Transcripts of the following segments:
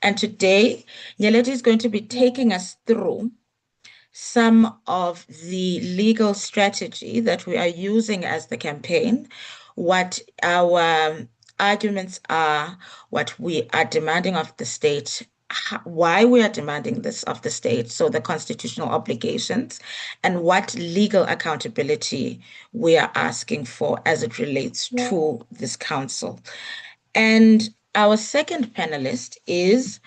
And today, Nyeleti is going to be taking us through some of the legal strategy that we are using as the campaign, what our arguments are, what we are demanding of the state, why we are demanding this of the state, so the constitutional obligations, and what legal accountability we are asking for as it relates to this council. And our second panelist is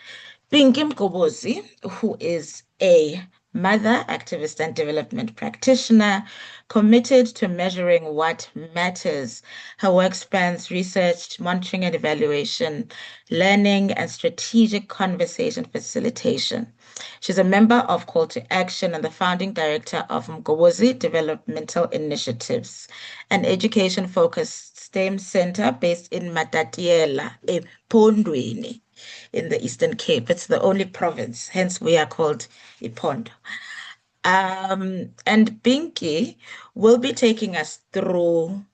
Pinky Mgobozi, who is a mother, activist, and development practitioner committed to measuring what matters. Her work spans research, monitoring and evaluation, learning, and strategic conversation facilitation. She's a member of Call to Action and the founding director of Mgobozi Developmental Initiatives, an education-focused STEM center based in Matatiela, ePhondweni, in the Eastern Cape. It's the only province, hence we are called Ipondo. And Pinky will be taking us through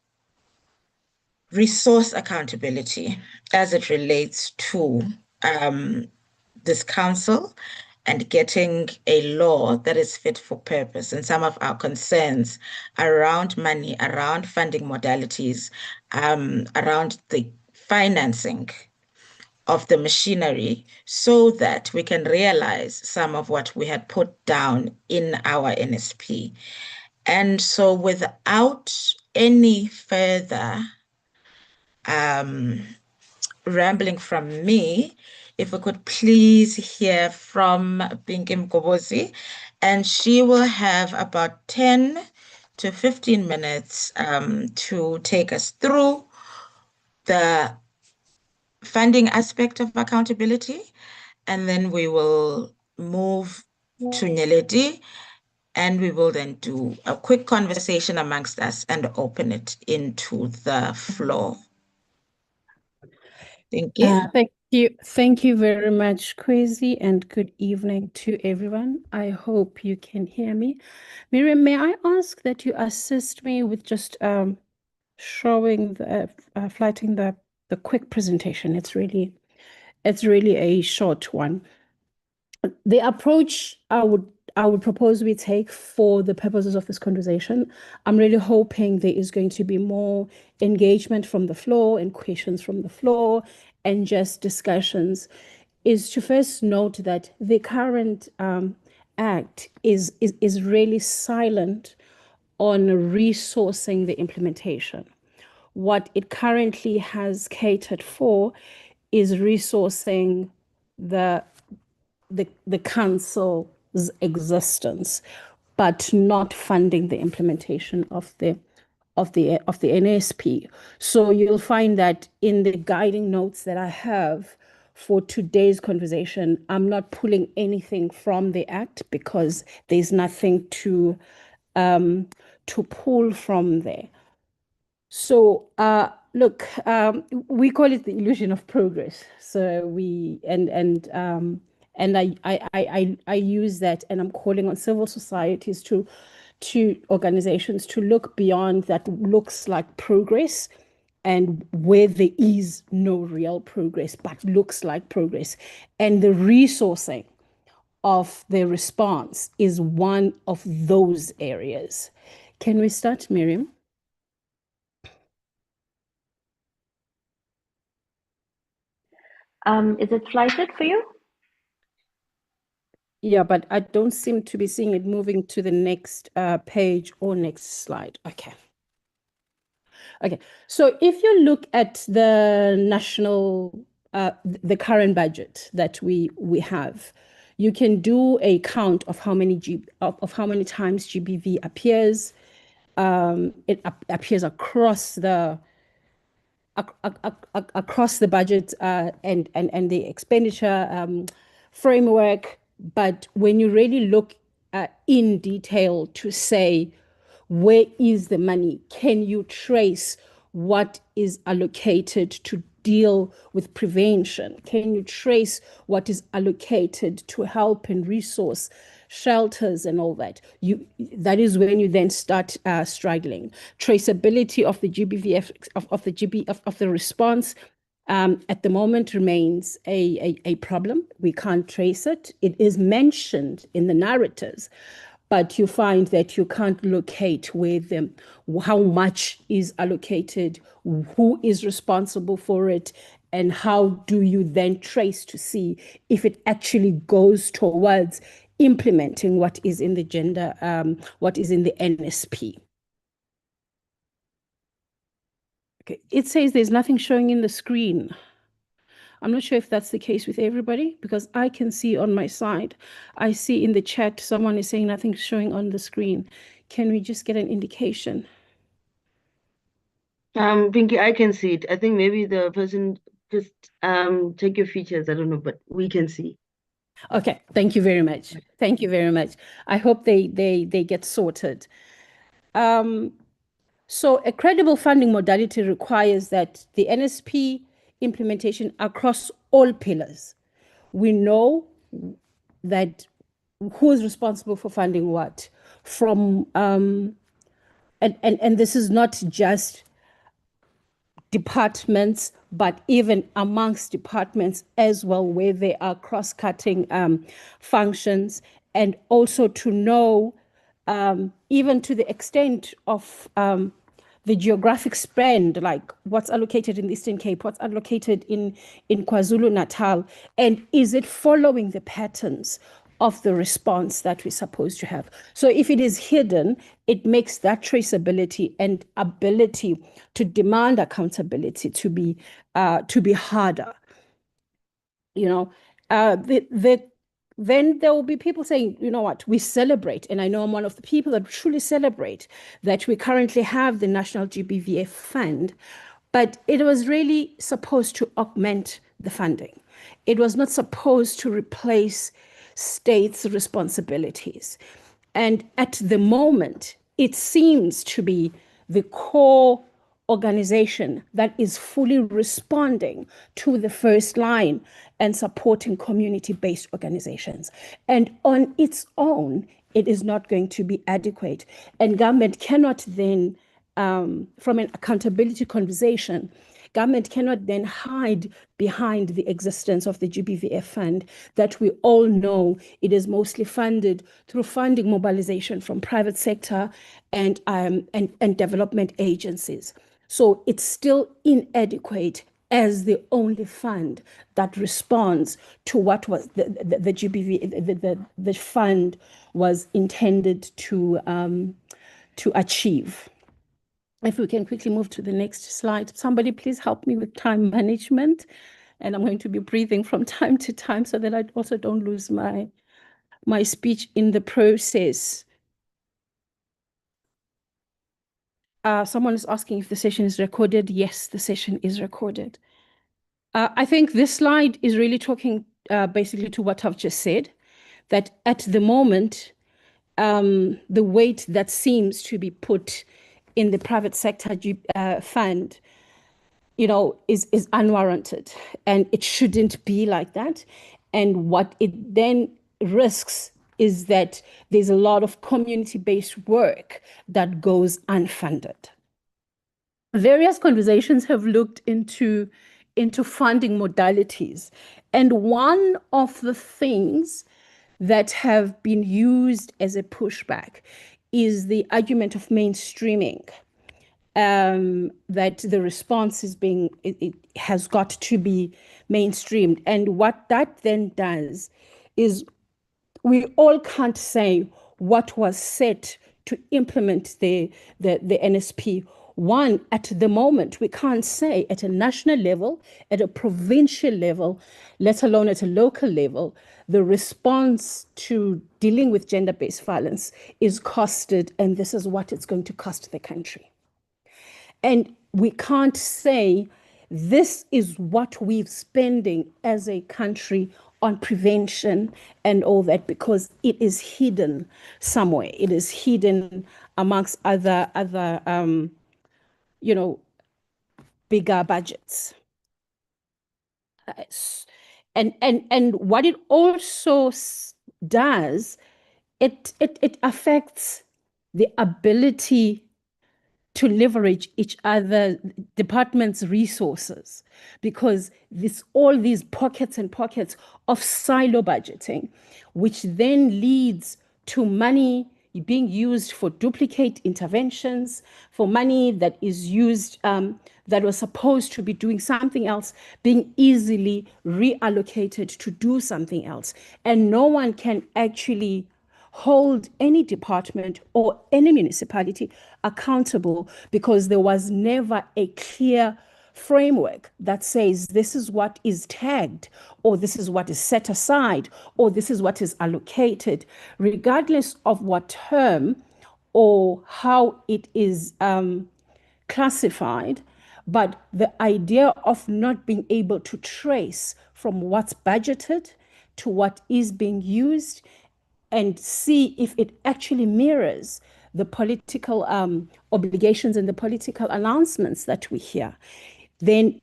resource accountability as it relates to this council and getting a law that is fit for purpose, and some of our concerns around money, around funding modalities, around the financing of the machinery, so that we can realize some of what we had put down in our NSP. And so without any further rambling from me, if we could please hear from Pinky Mgobozi, and she will have about 10 to 15 minutes to take us through the funding aspect of accountability, and then we will move to Nyeleti, and we will then do a quick conversation amongst us and open it into the floor. Thank you. Thank you. Thank you very much, Kwezi, and good evening to everyone. I hope you can hear me. Miriam, may I ask that you assist me with just showing the flighting the quick presentation. It's really a short one. The approach I would propose we take for the purposes of this conversation, I'm really hoping there is going to be more engagement from the floor and questions from the floor and just discussions, is to first note that the current act is really silent on resourcing the implementation. What it currently has catered for is resourcing the council's existence, but not funding the implementation of the NSP. So you'll find that in the guiding notes that I have for today's conversation, I'm not pulling anything from the act because there's nothing to pull from there. So look, we call it the illusion of progress. So we and I use that, and I'm calling on civil societies to organizations to look beyond that looks like progress, and where there is no real progress but looks like progress, and the resourcing of the response is one of those areas. Can we start, Miriam? Is it flighted for you? Yeah, but I don't seem to be seeing it moving to the next page or next slide. Okay. Okay, so if you look at the national, the current budget that we have, you can do a count of how many times GBV appears. It appears across the budget and the expenditure framework. But when you really look in detail to say, where is the money? Can you trace what is allocated to deal with prevention? Can you trace what is allocated to help and resource shelters and all that? That is when you then start struggling. Traceability of the GBVF of the response at the moment remains a problem. We can't trace it. It is mentioned in the narratives, but you find that you can't locate how much is allocated, who is responsible for it, and how do you then trace to see if it actually goes towards implementing what is in the what is in the NSP. Okay, it says there's nothing showing in the screen. I'm not sure if that's the case with everybody, because I can see on my side, I see in the chat, someone is saying nothing's showing on the screen. Can we just get an indication? Pinky, I can see it. I think maybe the person just check your features. I don't know, but we can see. Okay, thank you very much. Thank you very much. I hope they get sorted. So a credible funding modality requires that the NSP implementation across all pillars. We know that who is responsible for funding what from and this is not just departments, but even amongst departments as well, where there are cross-cutting functions, and also to know even to the extent of the geographic spend, like what's allocated in the Eastern Cape, what's allocated in KwaZulu-Natal, and is it following the patterns of the response that we're supposed to have. So if it is hidden, it makes that traceability and ability to demand accountability to be harder. You know, then there will be people saying, you know what, we celebrate, and I know I'm one of the people that truly celebrate that we currently have the National GBVF Fund, but it was really supposed to augment the funding. It was not supposed to replace states' responsibilities. And at the moment, it seems to be the core organization that is fully responding to the first line and supporting community-based organizations. And on its own, it is not going to be adequate. And government cannot then, from an accountability conversation, government cannot then hide behind the existence of the GBVF fund that we all know it is mostly funded through funding mobilization from private sector and development agencies. So it's still inadequate as the only fund that responds to what was the GBV, the fund was intended to achieve. If we can quickly move to the next slide. Somebody please help me with time management. And I'm going to be breathing from time to time so that I also don't lose my speech in the process. Someone is asking if the session is recorded. Yes, the session is recorded. I think this slide is really talking basically to what I've just said, that at the moment, the weight that seems to be put in the private sector fund, you know, is unwarranted, and it shouldn't be like that. And what it then risks is that there's a lot of community-based work that goes unfunded. Various conversations have looked into funding modalities, and one of the things that have been used as a pushback is the argument of mainstreaming, that the response is it has got to be mainstreamed. And what that then does is we all can't say what was set to implement the NSP. One, at the moment, we can't say at a national level, at a provincial level, let alone at a local level, the response to dealing with gender-based violence is costed, and this is what it's going to cost the country. And we can't say this is what we're spending as a country on prevention and all that, because it is hidden somewhere. It is hidden amongst other you know, bigger budgets. And what it also does, it affects the ability to leverage each other departments' resources, because all these pockets and pockets of silo budgeting, which then leads to money being used for duplicate interventions, for money that is used that was supposed to be doing something else, being easily reallocated to do something else. And no one can actually hold any department or any municipality accountable, because there was never a clear framework that says this is what is tagged, or this is what is set aside, or this is what is allocated, regardless of what term or how it is classified. But the idea of not being able to trace from what's budgeted to what is being used and see if it actually mirrors the political obligations and the political announcements that we hear, then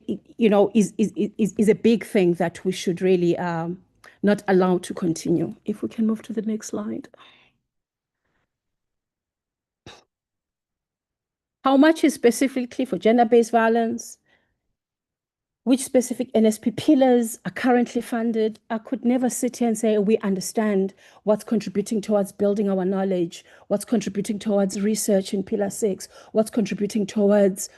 is a big thing that we should really not allow to continue. If we can move to the next slide. How much is specifically for gender-based violence? Which specific NSP pillars are currently funded? I could never sit here and say we understand what's contributing towards building our knowledge, what's contributing towards research in Pillar 6, what's contributing towards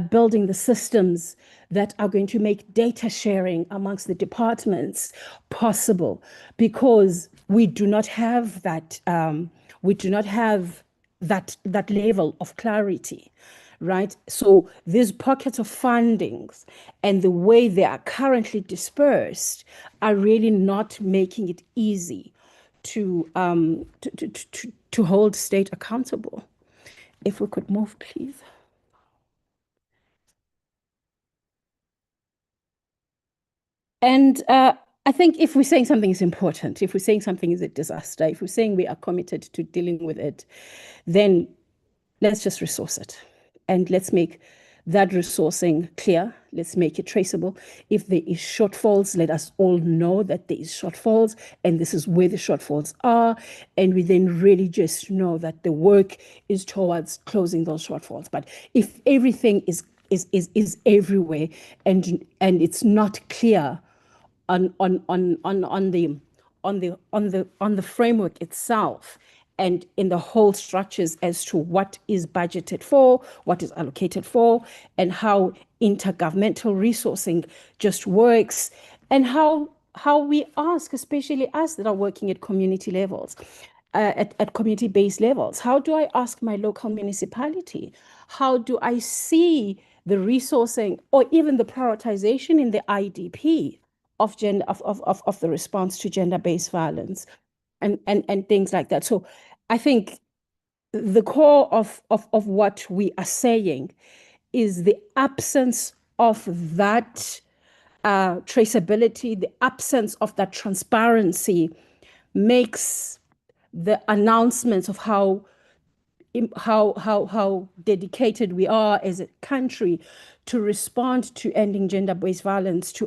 building the systems that are going to make data sharing amongst the departments possible, because we do not have that. We do not have that level of clarity. Right? So these pockets of fundings and the way they are currently dispersed are really not making it easy to hold state accountable. If we could move, please. And I think if we're saying something is important, if we're saying something is a disaster, if we're saying we are committed to dealing with it, then let's just resource it. And let's make that resourcing clear. Let's make it traceable. If there is shortfalls, let us all know that there is shortfalls, and this is where the shortfalls are. And we then really just know that the work is towards closing those shortfalls. But if everything is everywhere and it's not clear on the framework itself, and in the whole structures as to what is budgeted for, what is allocated for, and how intergovernmental resourcing just works, and how we ask, especially us that are working at community levels, at community-based levels, how do I ask my local municipality? How do I see the resourcing or even the prioritization in the IDP of the response to gender-based violence and things like that? So I think the core of what we are saying is the absence of that traceability, the absence of that transparency makes the announcements of how dedicated we are as a country to respond to ending gender-based violence, to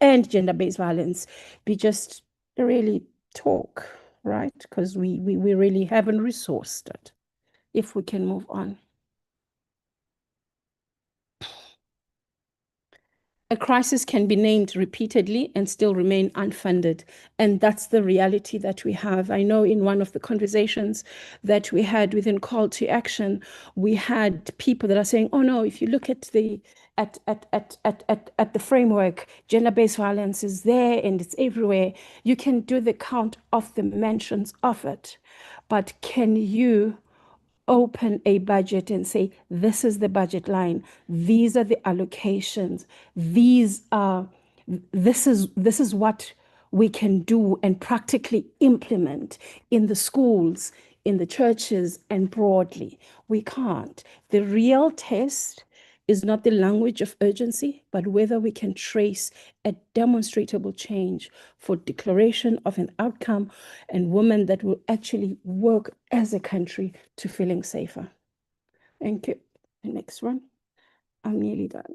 end gender-based violence, be just really talk, right? Because we really haven't resourced it. If we can move on. A crisis can be named repeatedly and still remain unfunded. And that's the reality that we have. I know in one of the conversations that we had within Call to Action, we had people that are saying, oh no, if you look at the framework, gender-based violence is there and it's everywhere. You can do the count of the mentions of it. But can you open a budget and say, this is the budget line, these are the allocations, this is what we can do and practically implement in the schools, in the churches, and broadly? We can't. The real test is not the language of urgency, but whether we can trace a demonstrable change for declaration of an outcome and women that will actually work as a country to feeling safer. Thank you. The next one. I'm nearly done.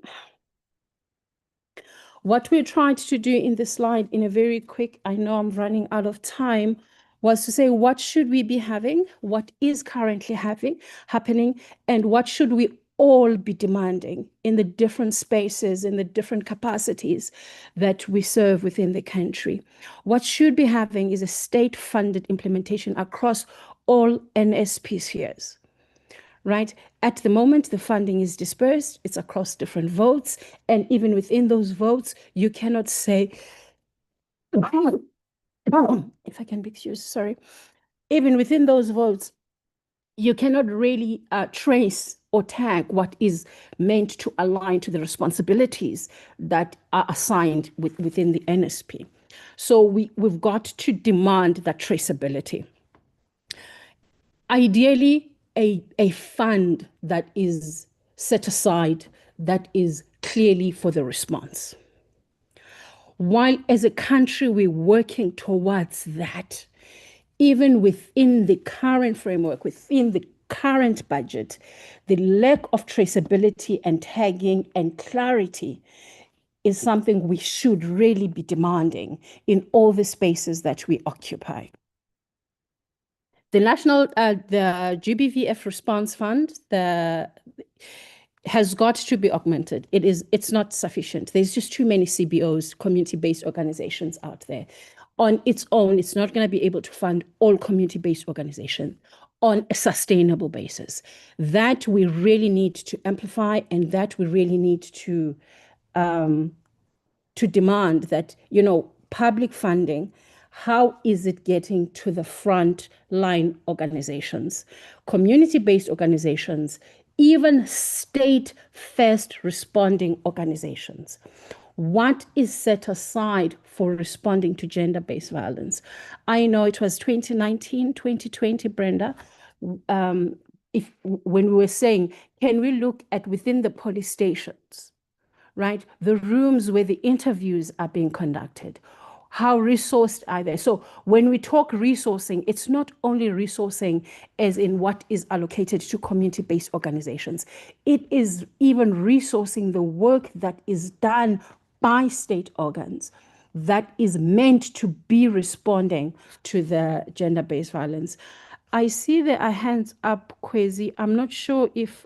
What we tried to do in this slide in a very quick, I know I'm running out of time, was to say, what should we be having, what is currently happening, and what should we all be demanding in the different spaces, in the different capacities that we serve within the country. What should be having is a state-funded implementation across all NSP spheres, right? At the moment, the funding is dispersed, it's across different votes, and even within those votes, you cannot say, if I can be excused, sorry. Even within those votes, you cannot really trace or tag what is meant to align to the responsibilities that are assigned within the NSP. So we've got to demand that traceability. Ideally, a fund that is set aside that is clearly for the response. While as a country, we're working towards that, even within the current framework, within the current budget, the lack of traceability and tagging and clarity is something we should really be demanding in all the spaces that we occupy. The GBVF Response Fund, has got to be augmented. It's not sufficient. There's just too many CBOs, community-based organizations out there. On its own, it's not going to be able to fund all community-based organizations on a sustainable basis. That we really need to amplify, and that we really need to demand that, public funding, how is it getting to the front line organizations, community-based organizations, even state first responding organizations? What is set aside for responding to gender-based violence? I know it was 2019, 2020, Brenda, when we were saying, can we look at within the police stations, right? The rooms where the interviews are being conducted. How resourced are they? So when we talk resourcing, it's not only resourcing as in what is allocated to community-based organizations. It is even resourcing the work that is done by state organs that is meant to be responding to the gender-based violence. I see there are hands up, Kwezi. I'm not sure if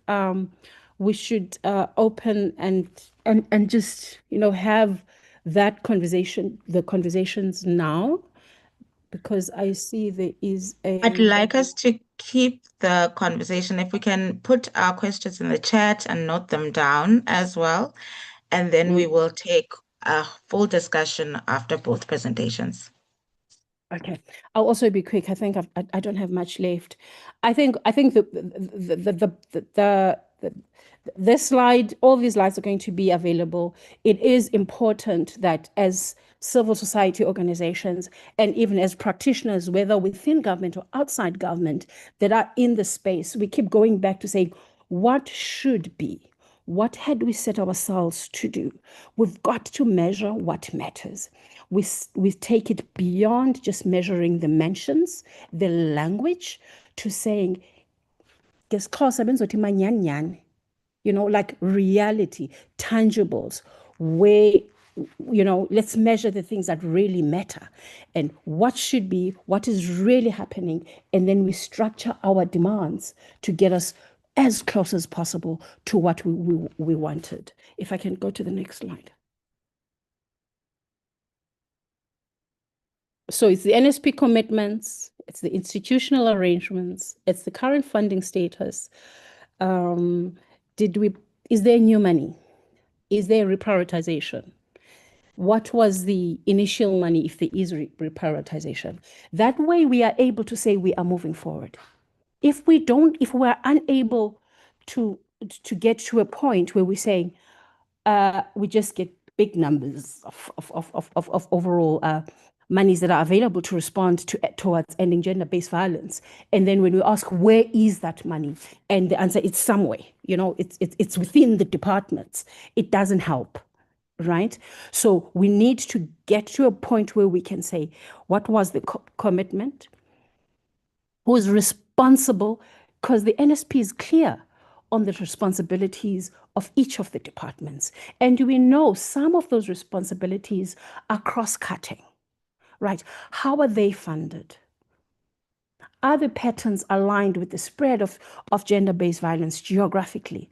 we should open and just, have that conversation, the conversations now, because I see there is I'd like us to keep the conversation. If we can put our questions in the chat and note them down as well, and then we will take a full discussion after both presentations. Okay, I'll also be quick. I think I don't have much left. I think this slide, all these slides are going to be available. It is important that as civil society organizations and even as practitioners, whether within government or outside government, that are in the space, we keep going back to say, what should be? What had we set ourselves to do? We've got to measure what matters. We take it beyond just measuring the mentions, the language, to saying, like reality, tangibles, where, let's measure the things that really matter and what should be, what is really happening. And then we structure our demands to get us as close as possible to what we wanted. If I can go to the next slide. So it's the NSP commitments, it's the institutional arrangements, it's the current funding status. Is there new money? Is there reprioritization? What was the initial money if there is reprioritization? That way we are able to say we are moving forward. If we're unable to get to a point where we're saying we just get big numbers of overall monies that are available to respond towards ending gender-based violence, and then when we ask where is that money, and the answer it's somewhere, it's within the departments, it doesn't help, right? So we need to get to a point where we can say what was the commitment, who is responsible, because the NSP is clear on the responsibilities of each of the departments. And we know some of those responsibilities are cross-cutting, right? How are they funded? Are the patterns aligned with the spread of gender-based violence geographically?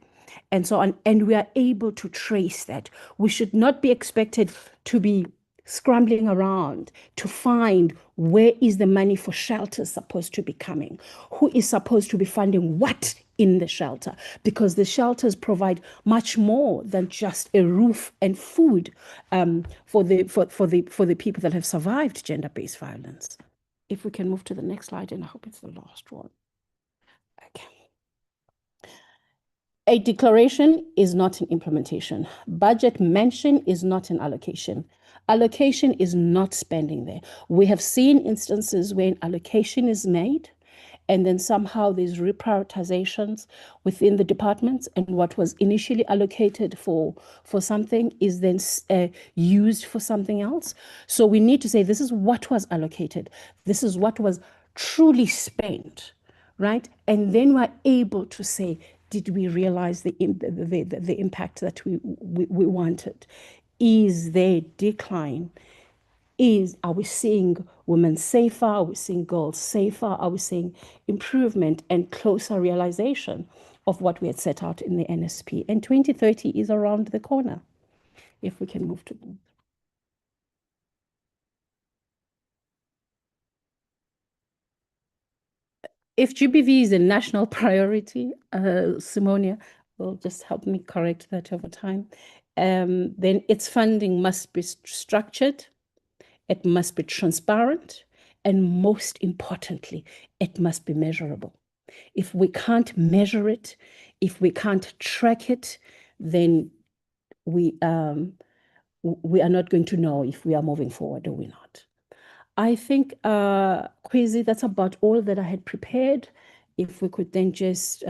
And so on. And we are able to trace that. We should not be expected to be scrambling around to find where is the money for shelters supposed to be coming, who is supposed to be funding what in the shelter, because the shelters provide much more than just a roof and food for the people that have survived gender-based violence. If we can move to the next slide, and I hope it's the last one. Okay. A declaration is not an implementation. Budget mention is not an allocation. Allocation is not spending there. We have seen instances when allocation is made and then somehow there's reprioritizations within the departments, and what was initially allocated for something is then used for something else. So we need to say, this is what was allocated. This is what was truly spent, right? And then we're able to say, did we realize the impact that we wanted? Is there decline? Are we seeing women safer? Are we seeing girls safer? Are we seeing improvement and closer realization of what we had set out in the NSP? And 2030 is around the corner. If we can move to them. If GBV is a national priority, Simonia will just help me correct that over time, then its funding must be structured, it must be transparent, and most importantly, it must be measurable. If we can't measure it, if we can't track it, then we are not going to know if we are moving forward or we're not. I think, Kwezi, that's about all that I had prepared. If we could then just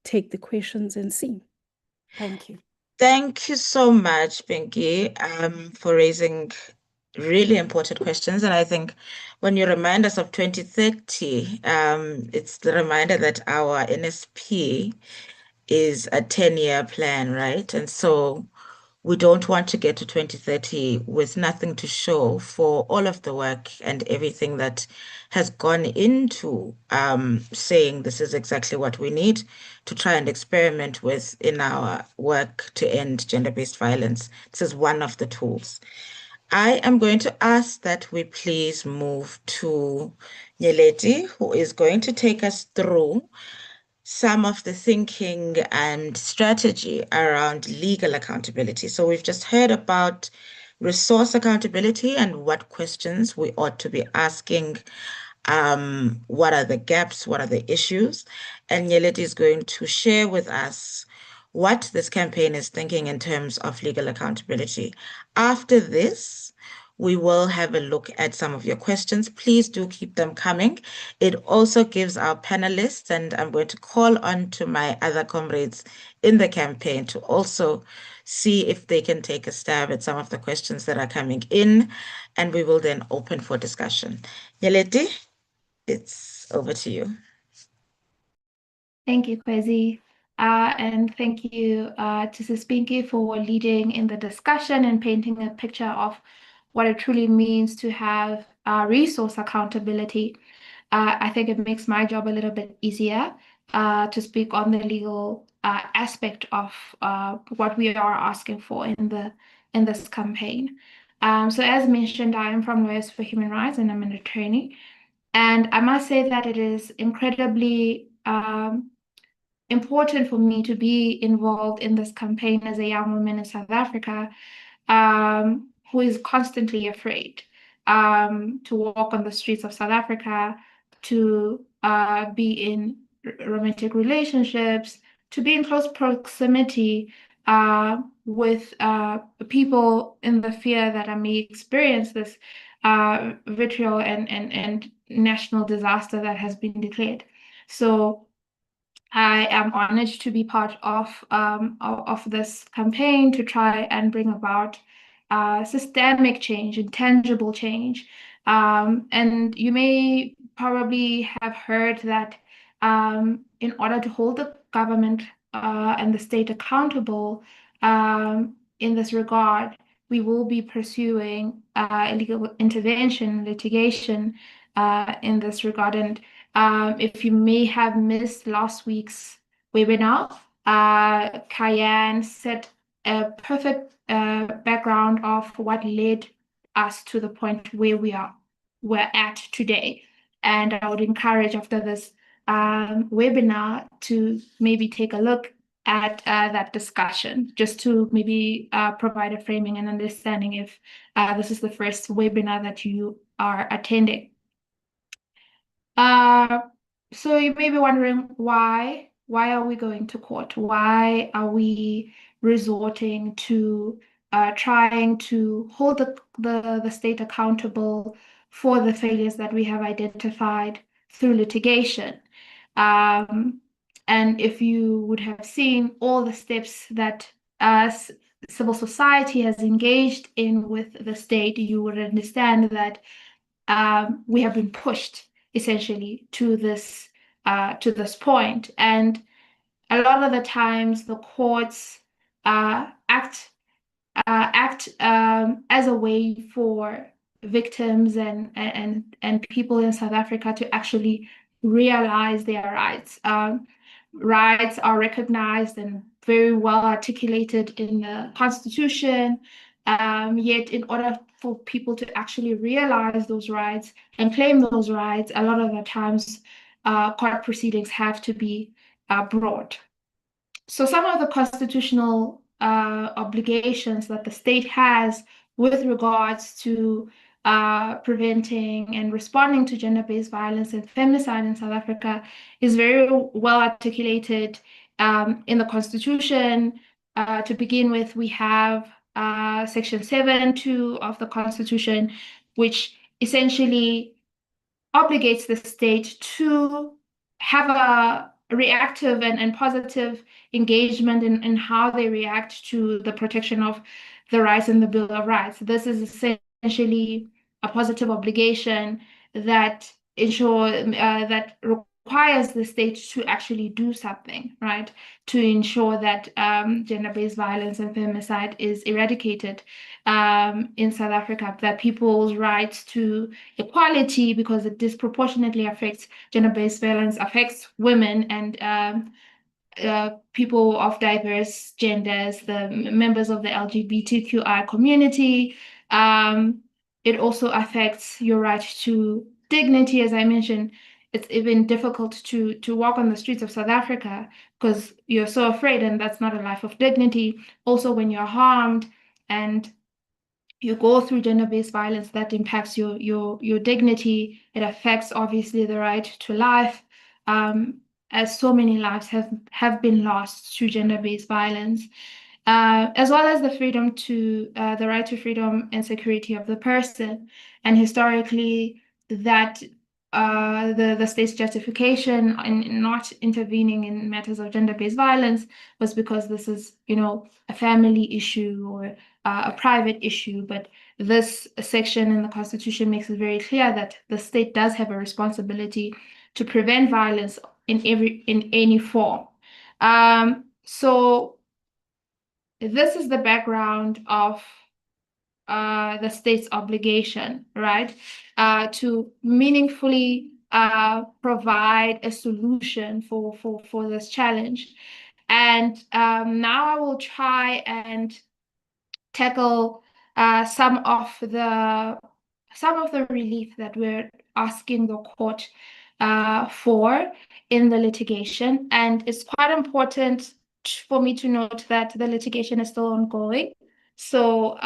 take the questions and see. Thank you. Thank you so much, Pinky, for raising really important questions. And I think when you remind us of 2030, it's the reminder that our NSP is a 10-year plan, right? And so we don't want to get to 2030 with nothing to show for all of the work and everything that has gone into saying this is exactly what we need to try and experiment with in our work to end gender-based violence. This is one of the tools. I am going to ask that we please move to Nyeleti, who is going to take us through some of the thinking and strategy around legal accountability. So we've just heard about resource accountability and what questions we ought to be asking. What are the gaps? What are the issues? And Nyeleti is going to share with us what this campaign is thinking in terms of legal accountability. After this, we will have a look at some of your questions. Please do keep them coming. It also gives our panelists, and I'm going to call on to my other comrades in the campaign to also see if they can take a stab at some of the questions that are coming in, and we will then open for discussion. Nyeleti, it's over to you. Thank you, Kwezi. And thank you to Sis Pinky for leading in the discussion and painting a picture of what it truly means to have resource accountability. I think it makes my job a little bit easier to speak on the legal aspect of what we are asking for in this campaign. So as mentioned, I am from Lawyers for Human Rights and I'm an attorney. And I must say that it is incredibly important for me to be involved in this campaign as a young woman in South Africa who is constantly afraid to walk on the streets of South Africa, to be in romantic relationships, to be in close proximity with people in the fear that I may experience this vitriol and national disaster that has been declared. So I am honored to be part of this campaign to try and bring about systemic change, intangible change. And you may probably have heard that in order to hold the government and the state accountable in this regard, we will be pursuing illegal intervention, litigation in this regard. And If you may have missed last week's webinar, Kyan set a perfect background of what led us to the point where we're at today. And I would encourage after this webinar to maybe take a look at that discussion, just to maybe provide a framing and understanding if this is the first webinar that you are attending. So you may be wondering why are we going to court? Why are we resorting to trying to hold the state accountable for the failures that we have identified through litigation? And if you would have seen all the steps that civil society has engaged in with the state, you would understand that we have been pushed essentially to this point, and a lot of the times the courts act as a way for victims and people in South Africa to actually realize their rights. Rights are recognized and very well articulated in the Constitution. Yet in order for people to actually realize those rights and claim those rights, a lot of the times court proceedings have to be brought. So some of the constitutional obligations that the state has with regards to preventing and responding to gender-based violence and femicide in South Africa is very well articulated in the Constitution. To begin with, we have Section 7(2) of the Constitution, which essentially obligates the state to have a reactive and positive engagement in how they react to the protection of the rights in the Bill of Rights. This is essentially a positive obligation that that requires the state to actually do something, right, to ensure that gender-based violence and femicide is eradicated in South Africa, that people's rights to equality, because it disproportionately affects gender-based violence, affects women and people of diverse genders, the members of the LGBTQI community. It also affects your right to dignity. As I mentioned, it's even difficult to walk on the streets of South Africa because you're so afraid, and that's not a life of dignity. Also, when you're harmed and you go through gender-based violence, that impacts your dignity. It affects, obviously, the right to life, as so many lives have been lost to gender-based violence, as well as the freedom to the right to freedom and security of the person. And historically, that the state's justification in not intervening in matters of gender-based violence was because this is, a family issue or a private issue. But this section in the Constitution makes it very clear that the state does have a responsibility to prevent violence in any form. So this is the background of the state's obligation, right, to meaningfully provide a solution for this challenge. And now I will try and tackle some of the relief that we're asking the court for in the litigation. And it's quite important for me to note that the litigation is still ongoing. So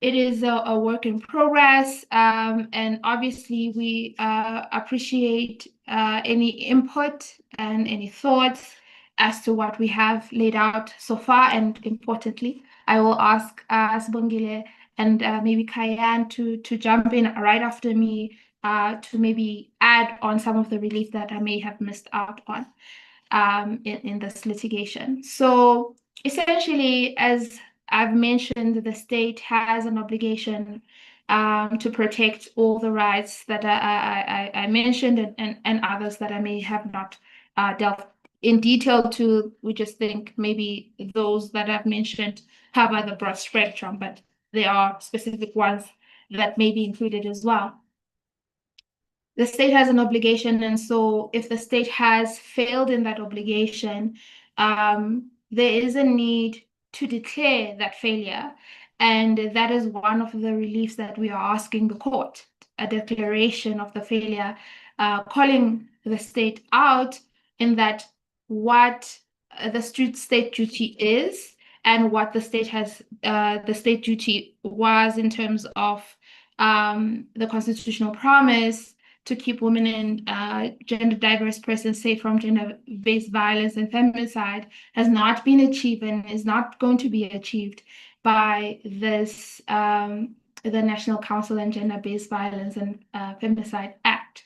it is a work in progress, and obviously we appreciate any input and any thoughts as to what we have laid out so far. And importantly, I will ask Sibongile and maybe Kyan to jump in right after me to maybe add on some of the relief that I may have missed out on in this litigation. So essentially, as I've mentioned, the state has an obligation to protect all the rights that I mentioned and others that I may have not dealt in detail to. We just think maybe those that I've mentioned cover the broad spectrum, but there are specific ones that may be included as well. the state has an obligation, and so if the state has failed in that obligation, there is a need to declare that failure. And that is one of the reliefs that we are asking the court, a declaration of the failure, calling the state out in that what the state duty is and what the state has, the state duty was in terms of the constitutional promise to keep women and gender diverse persons safe from gender-based violence and femicide has not been achieved and is not going to be achieved by this the National Council on Gender-Based Violence and Femicide Act.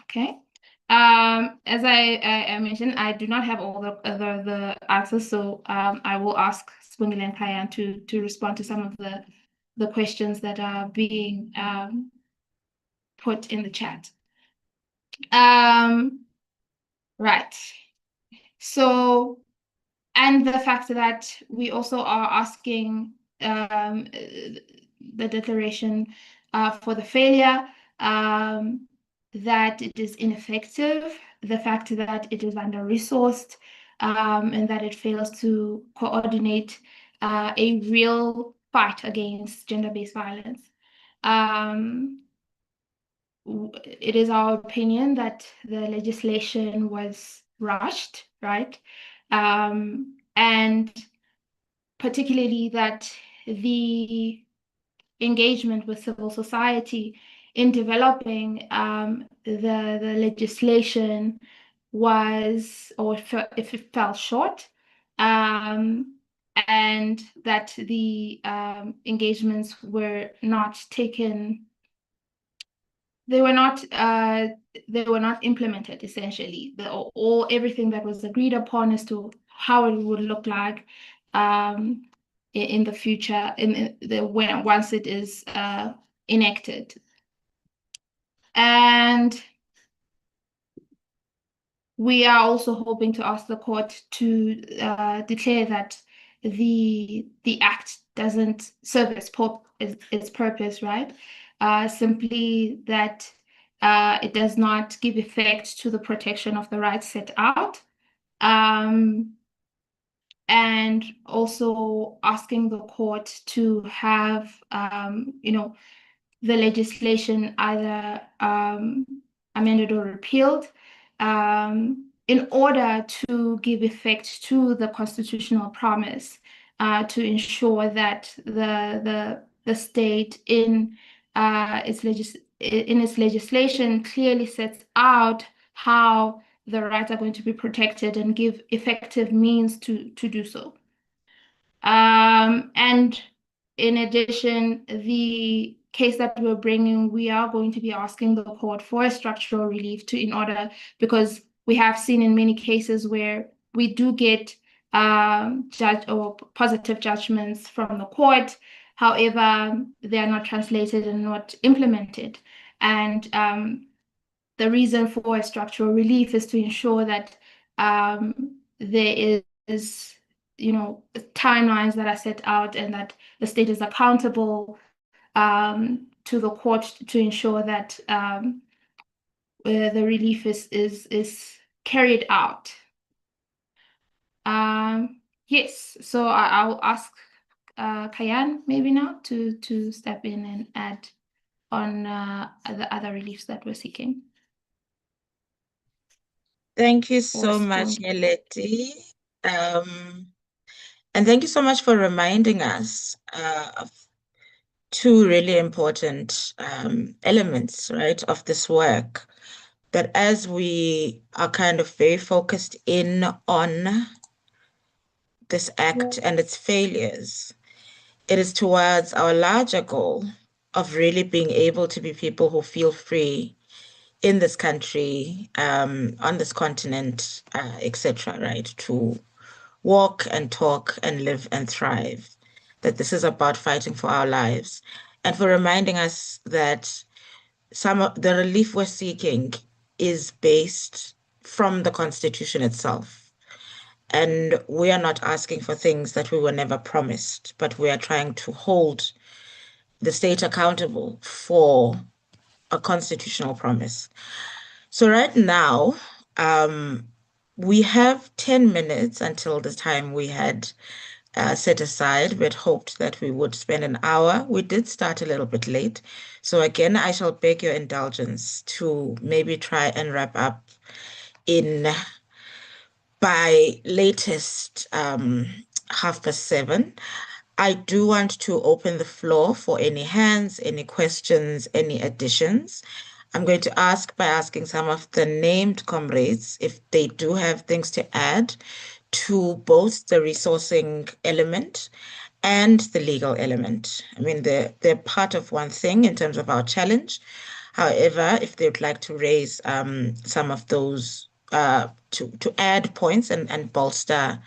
Okay. As I mentioned, I do not have all the answers, so I will ask Sibongile and Kayaan to respond to some of the questions that are being put in the chat. Right. So, and the fact that we also are asking the declaration for the failure, that it is ineffective, the fact that it is under-resourced, and that it fails to coordinate a real fight against gender-based violence. It is our opinion that the legislation was rushed, right? And particularly that the engagement with civil society in developing the legislation was, or if it fell short, and that the engagements were not taken, they were not implemented, essentially. Everything that was agreed upon as to how it would look like in the future, once it is enacted. And we are also hoping to ask the court to declare that the act doesn't serve its purpose, right? Simply that it does not give effect to the protection of the rights set out. And also asking the court to have, the legislation either amended or repealed in order to give effect to the constitutional promise, to ensure that the state in its legislation clearly sets out how the rights are going to be protected and give effective means to do so. And in addition, the case that we're bringing, we are going to be asking the court for a structural relief because we have seen in many cases where we do get judge or positive judgments from the court. However, they are not translated and not implemented. And the reason for a structural relief is to ensure that there is, timelines that are set out and that the state is accountable to the court to ensure that the relief is carried out. Yes, so I'll ask Kayaan maybe now to step in and add on the other reliefs that we're seeking. Thank you so much, Nyeleti. And thank you so much for reminding us of two really important elements, right, of this work. That as we are kind of very focused in on this act and its failures, it is towards our larger goal of really being able to be people who feel free in this country, on this continent, etc., right, to walk and talk and live and thrive, that this is about fighting for our lives, and for reminding us that some of the relief we're seeking is based from the Constitution itself. And we are not asking for things that we were never promised, but we are trying to hold the state accountable for a constitutional promise. So right now, we have 10 minutes until the time we had set aside. We had hoped that we would spend an hour. We did start a little bit late. So again, I shall beg your indulgence to maybe try and wrap up in by latest 7:30. I do want to open the floor for any hands, any questions, any additions. I'm going to ask by asking some of the named comrades if they do have things to add to both the resourcing element and the legal element. I mean, they're part of one thing in terms of our challenge. However, if they'd like to raise some of those to add points and bolster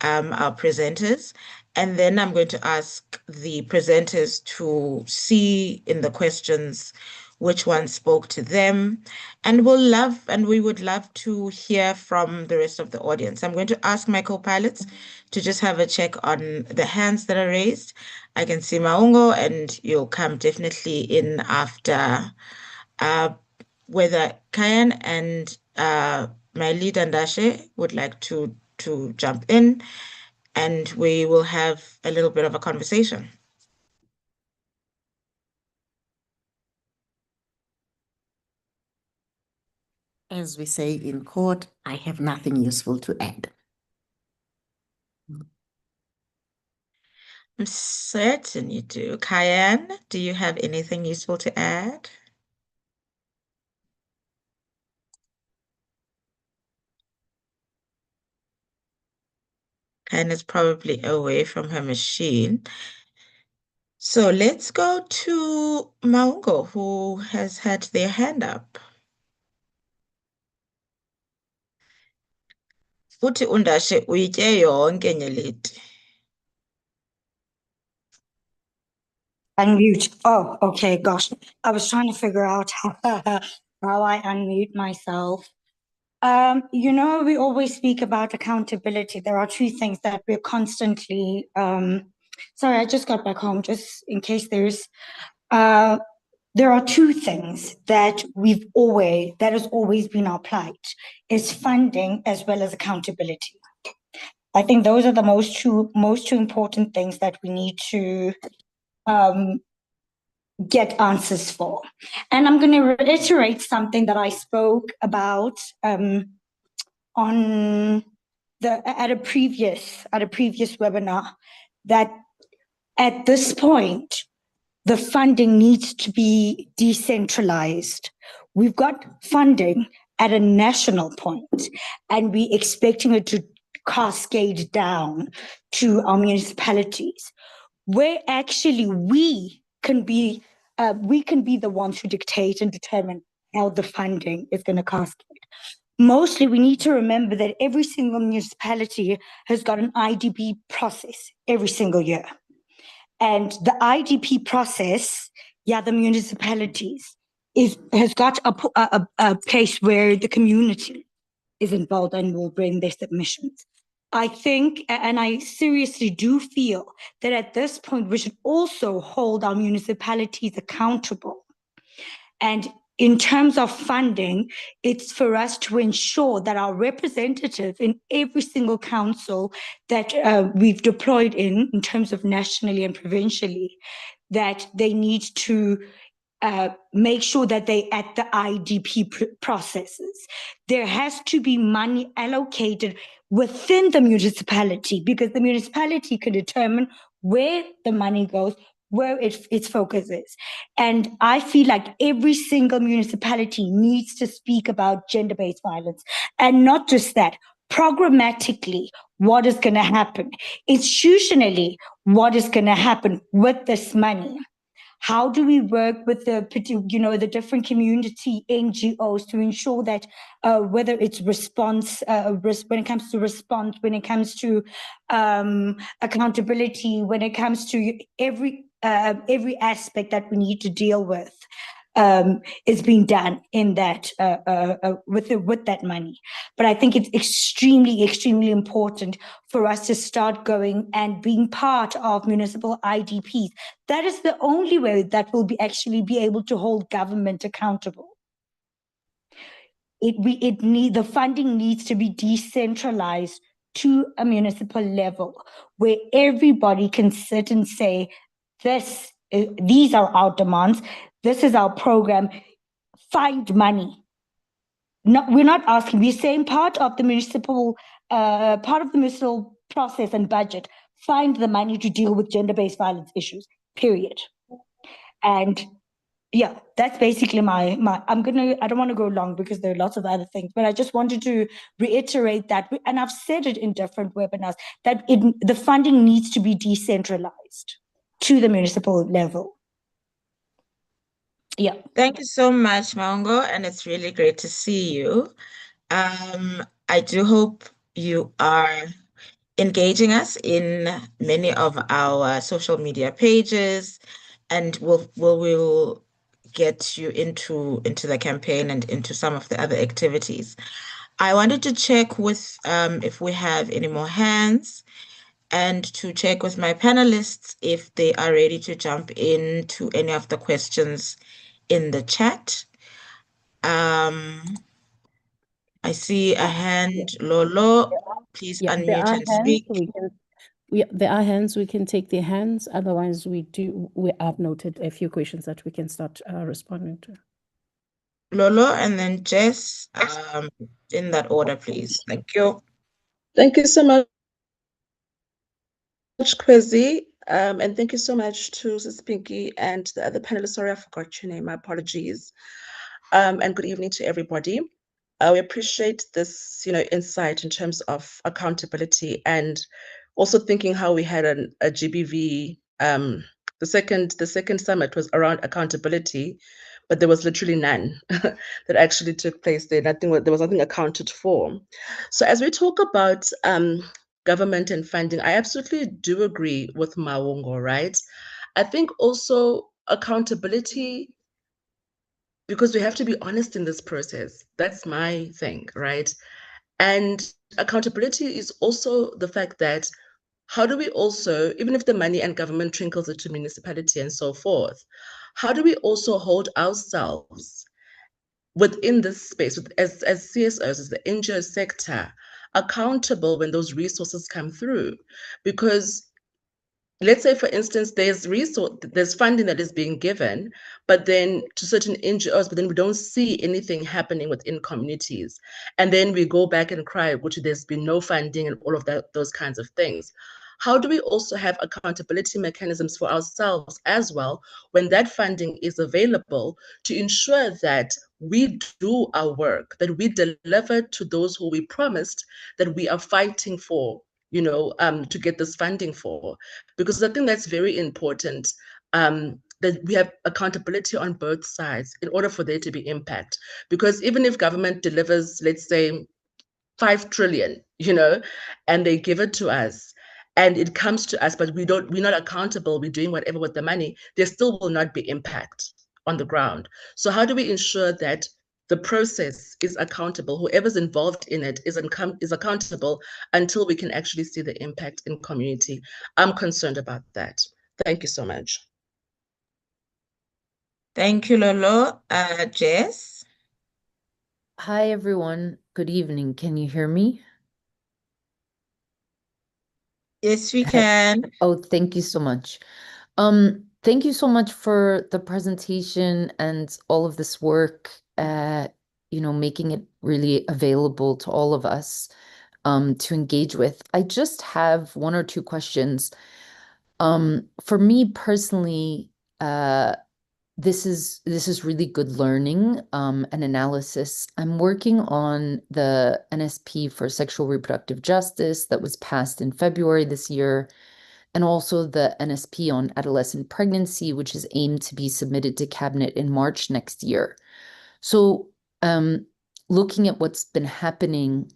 our presenters. And then I'm going to ask the presenters to see in the questions which one spoke to them. And we would love to hear from the rest of the audience. I'm going to ask my co-pilots to just have a check on the hands that are raised. I can see Maungo, and you'll come definitely in after whether Kayan and my lead Ndashe would like to jump in, and we will have a little bit of a conversation. As we say in court, I have nothing useful to add. I'm certain you do. Kayan, do you have anything useful to add? Kayan is probably away from her machine. So let's go to Maungo, who has had their hand up. Futhi Undashe uyitye yonke nyeleti. Unmute. Oh, okay, gosh. I was trying to figure out how I unmute myself. We always speak about accountability. There are two things that we're constantly sorry, I just got back home, just in case there are two things that has always been our plight, is funding as well as accountability. I think those are the most two important things that we need to get answers for. And I'm going to reiterate something that I spoke about at a previous webinar, that at this point the funding needs to be decentralized. We've got funding at a national point, and we're expecting it to cascade down to our municipalities, where actually we can be the ones who dictate and determine how the funding is going to cascade. Mostly, we need to remember that every single municipality has got an IDP process every single year. And the IDP process, the municipalities, has got a place where the community is involved and will bring their submissions. I think, and I seriously do feel, that at this point we should also hold our municipalities accountable. And in terms of funding, it's for us to ensure that our representatives in every single council that we've deployed in terms of nationally and provincially, that they need to make sure that they at the IDP processes. There has to be money allocated within the municipality, because the municipality can determine where the money goes, where its focus is. And I feel like every single municipality needs to speak about gender-based violence. And not just that, programmatically, what is going to happen? Institutionally, what is going to happen with this money? How do we work with the different community NGOs to ensure that whether it's response, when it comes to response, when it comes to accountability, when it comes to every aspect that we need to deal with, is being done in that with that money. But I think it's extremely important for us to start going and being part of municipal IDPs. That is the only way that we'll actually be able to hold government accountable. The funding needs to be decentralized to a municipal level where everybody can sit and say, these are our demands, this is our program, find money. No, we're not asking, we're saying part of the municipal process and budget, find the money to deal with gender-based violence issues, period. And yeah, that's basically I don't want to go long because there are lots of other things, but I just wanted to reiterate that, and I've said it in different webinars, that the funding needs to be decentralized to the municipal level. Yeah. Thank you so much, Maungo, and it's really great to see you. I do hope you are engaging us in many of our social media pages, and we'll get you into the campaign and into some of the other activities. I wanted to check with if we have any more hands, and to check with my panelists if they are ready to jump into any of the questions in the chat. I see a hand, Lolo. Please unmute and speak. There are hands, we can take their hands. Otherwise, we have noted a few questions that we can start responding to. Lolo and then Jess, in that order, please. Thank you. Thank you so much, Kwezi. And thank you so much to Sis Pinky and the other panelists. Sorry, I forgot your name. My apologies. And good evening to everybody. We appreciate this, insight in terms of accountability, and also thinking how we had a GBV. The second summit was around accountability, but there was literally none that actually took place there. There was nothing accounted for. So as we talk about government and funding, I absolutely do agree with Maungo, right? I think also accountability, because we have to be honest in this process. That's my thing, right? And accountability is also the fact that how do we also, even if the money and government trickles into municipality and so forth, how do we also hold ourselves within this space as CSOs, as the NGO sector, accountable when those resources come through? Because let's say, for instance, there's funding that is being given, but then to certain NGOs, but then we don't see anything happening within communities. And then we go back and cry, which there's been no funding and all of those kinds of things. How do we also have accountability mechanisms for ourselves as well when that funding is available to ensure that we do our work, that we deliver to those who we promised that we are fighting for, to get this funding for? Because I think that's very important, that we have accountability on both sides in order for there to be impact. Because even if government delivers, let's say, 5 trillion, and they give it to us, and it comes to us, but we're not accountable, we're doing whatever with the money, there still will not be impact on the ground. So how do we ensure that the process is accountable? Whoever's involved in it is accountable until we can actually see the impact in community. I'm concerned about that. Thank you so much. Thank you, Lolo. Jess? Hi, everyone. Good evening. Can you hear me? Yes, we can. Oh, thank you so much. Thank you so much for the presentation and all of this work, making it really available to all of us to engage with. I just have 1 or 2 questions. For me personally, this is really good learning and analysis. I'm working on the NSP for sexual reproductive justice that was passed in February this year, and also the NSP on adolescent pregnancy, which is aimed to be submitted to Cabinet in March next year. So looking at what's been happening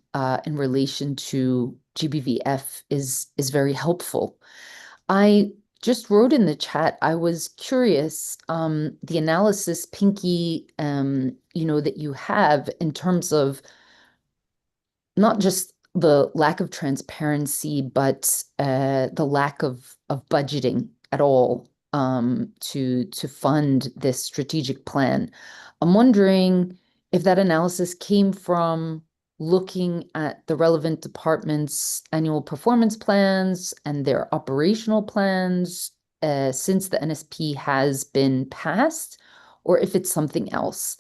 in relation to GBVF is very helpful. I just wrote in the chat, I was curious, the analysis, Pinky, that you have in terms of not just the lack of transparency, but the lack of budgeting at all to fund this strategic plan. I'm wondering if that analysis came from looking at the relevant departments' annual performance plans and their operational plans since the NSP has been passed, or if it's something else.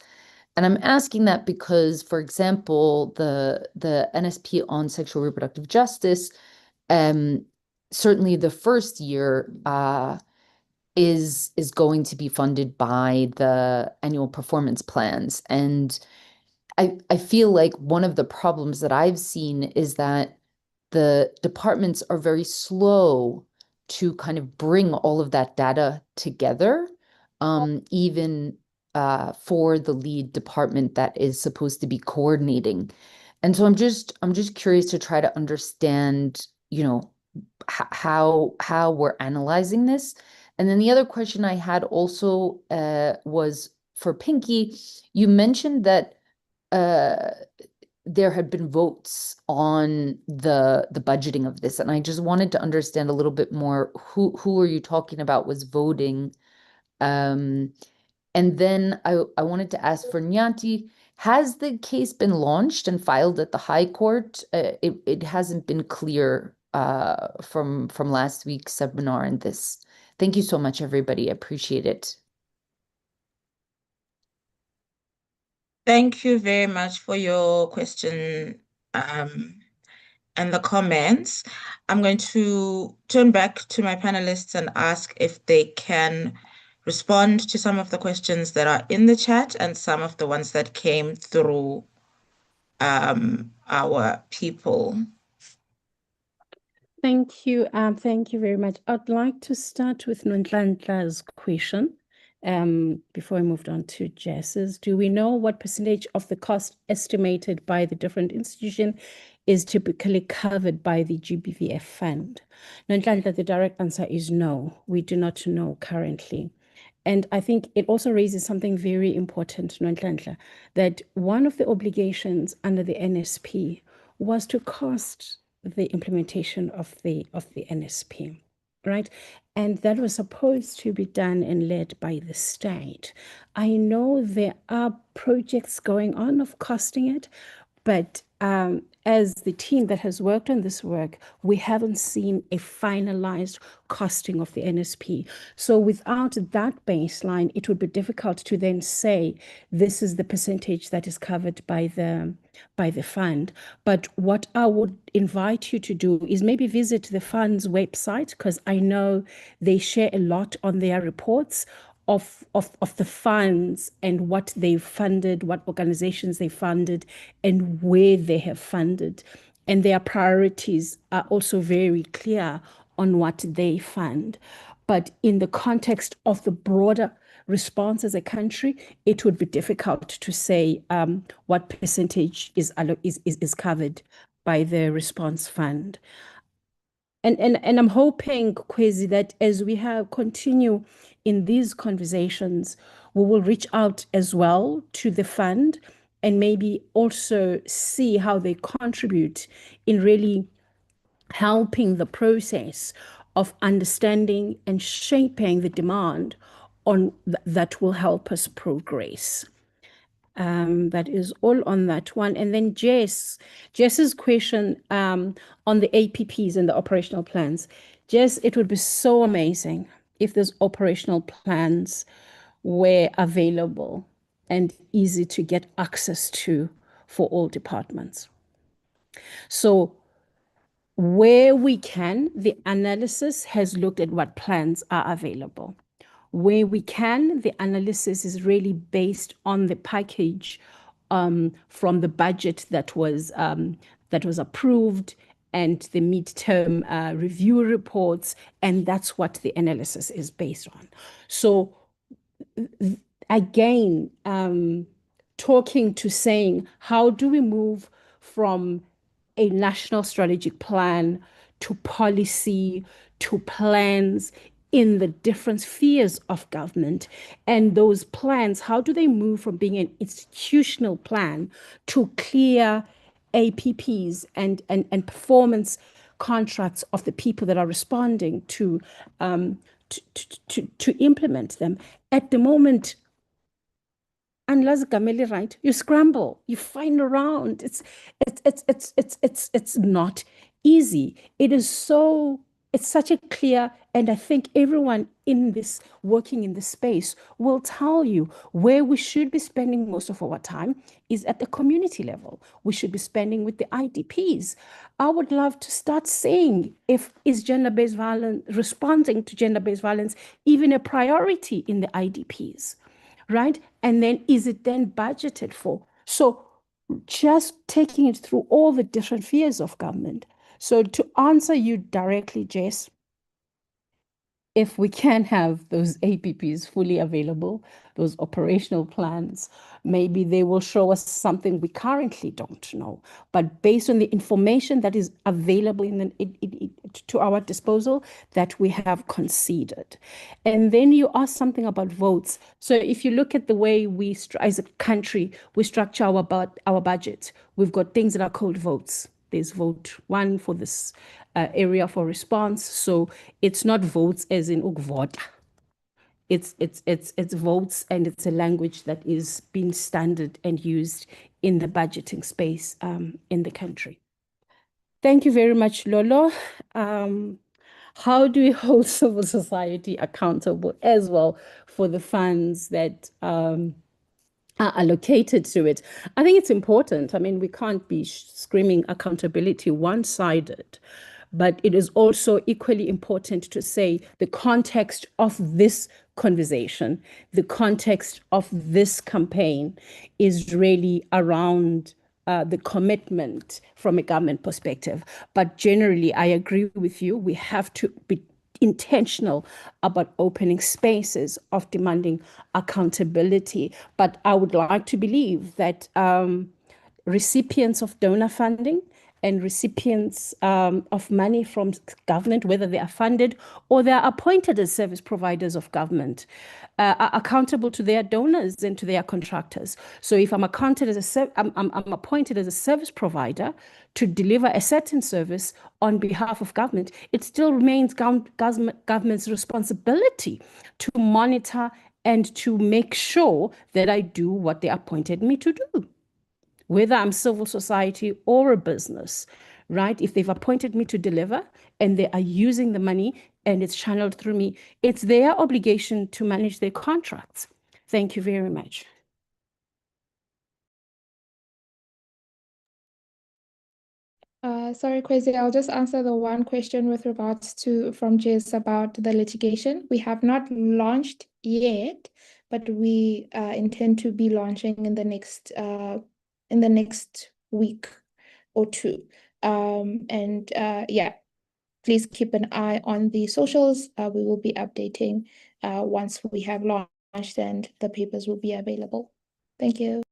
And I'm asking that because, for example, the NSP on sexual reproductive justice, certainly the first year is going to be funded by the annual performance plans. And I feel like one of the problems that I've seen is that the departments are very slow to kind of bring all of that data together, even for the lead department that is supposed to be coordinating. And so I'm just curious to try to understand, how we're analyzing this. And then the other question I had also was for Pinky. You mentioned that there had been votes on the budgeting of this, and I just wanted to understand a little bit more who are you talking about was voting. And then I wanted to ask for Nyanti, has the case been launched and filed at the High Court? It hasn't been clear from last week's seminar and this. Thank you so much, everybody. I appreciate it. Thank you very much for your question and the comments. I'm going to turn back to my panelists and ask if they can respond to some of the questions that are in the chat and some of the ones that came through our people. Thank you. Thank you very much. I'd like to start with Nonhlanhla's question before I moved on to Jess's. Do we know what percentage of the cost estimated by the different institution is typically covered by the GBVF fund? Nonhlanhla, the direct answer is no. We do not know currently. And I think it also raises something very important, Nonhlanhla, that one of the obligations under the NSP was to cost the implementation of the NSP, right? And that was supposed to be done and led by the state. I know there are projects going on of costing it, but as the team that has worked on this work, we haven't seen a finalized costing of the NSP. So without that baseline, it would be difficult to then say this is the percentage that is covered by the fund. But what I would invite you to do is maybe visit the fund's website, because I know they share a lot on their reports of the funds and what they've funded, what organizations they funded, and where they have funded. And their priorities are also very clear on what they fund. But in the context of the broader response as a country, it would be difficult to say what percentage is covered by the response fund. And I'm hoping, Kwezi, that as we continue in these conversations, we will reach out as well to the fund and maybe also see how they contribute in really helping the process of understanding and shaping the demand on that will help us progress. That is all on that one. And then Jess's question on the APPs and the operational plans. Jess, it would be so amazing if those operational plans were available and easy to get access to for all departments. So where we can, the analysis has looked at what plans are available. Where we can, the analysis is really based on the package from the budget that was approved and the midterm review reports, and that's what the analysis is based on. So again, talking to saying, how do we move from a national strategic plan to policy to plans in the different spheres of government, and those plans, how do they move from being an institutional plan to clear APPs and performance contracts of the people that are responding to implement them. At the moment, unless Gameli, right, you scramble, you find around. It's not easy. It's such a clear, and I think everyone in this working in this space will tell you where we should be spending most of our time is at the community level. We should be spending with the IDPs. I would love to start saying, is gender-based violence, responding to gender-based violence, even a priority in the IDPs, right? And then is it then budgeted for? So just taking it through all the different spheres of government. So to answer you directly, Jess, if we can have those APPs fully available, those operational plans, maybe they will show us something we currently don't know. But based on the information that is available to our disposal, that we have conceded. And then you asked something about votes. So if you look at the way we, as a country, we structure our budget, we've got things that are called votes. There's vote 1 for this area for response. So it's not votes as in ukvota. It's votes, and it's a language that is being standard and used in the budgeting space in the country. Thank you very much, Lolo. How do we hold civil society accountable as well for the funds that are allocated to it? I think it's important. I mean, we can't be screaming accountability one-sided, but it is also equally important to say the context of this conversation, the context of this campaign is really around the commitment from a government perspective. But generally, I agree with you. We have to be intentional about opening spaces of demanding accountability. But I would like to believe that recipients of donor funding and recipients of money from government, whether they are funded or they are appointed as service providers of government, are accountable to their donors and to their contractors. So if I'm appointed as a service provider to deliver a certain service on behalf of government, it still remains government's responsibility to monitor and to make sure that I do what they appointed me to do, whether I'm civil society or a business, right? If they've appointed me to deliver and they are using the money and it's channeled through me, it's their obligation to manage their contracts. Thank you very much. Sorry, Kwesi, I'll just answer the one question with regards to from Jess about the litigation. We have not launched yet, but we intend to be launching in the next week or two. Yeah, please keep an eye on the socials. We will be updating once we have launched and the papers will be available. Thank you.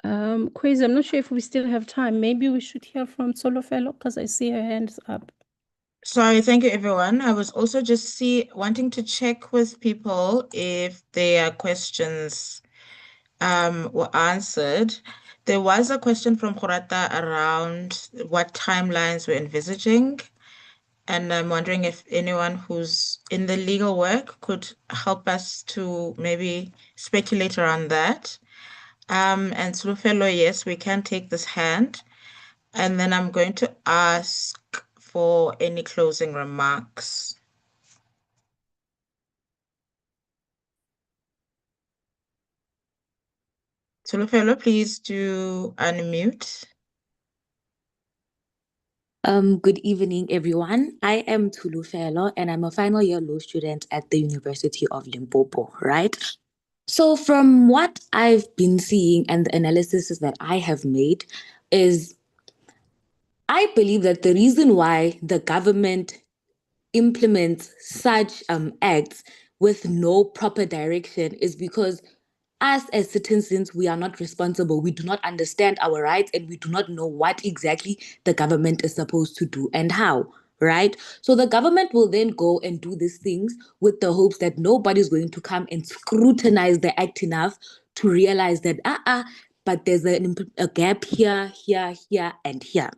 Kwesi, I'm not sure if we still have time. Maybe we should hear from Solofelo because I see her hands up. Sorry, thank you, everyone. I was also just wanting to check with people if their questions were answered. There was a question from Khurata around what timelines we're envisaging, and I'm wondering if anyone who's in the legal work could help us to maybe speculate around that. And Solofelo, yes, we can take this hand. And then I'm going to ask for any closing remarks. Solofelo, please do unmute. Good evening, everyone. I am Tulufelo, and I'm a final year law student at the University of Limpopo, right? So from what I've been seeing and the analysis that I have made is I believe that the reason why the government implements such acts with no proper direction is because us as citizens, we are not responsible. We do not understand our rights and we do not know what exactly the government is supposed to do and how, right? So the government will then go and do these things with the hopes that nobody's going to come and scrutinize the act enough to realize that, but there's a gap here, here, and here.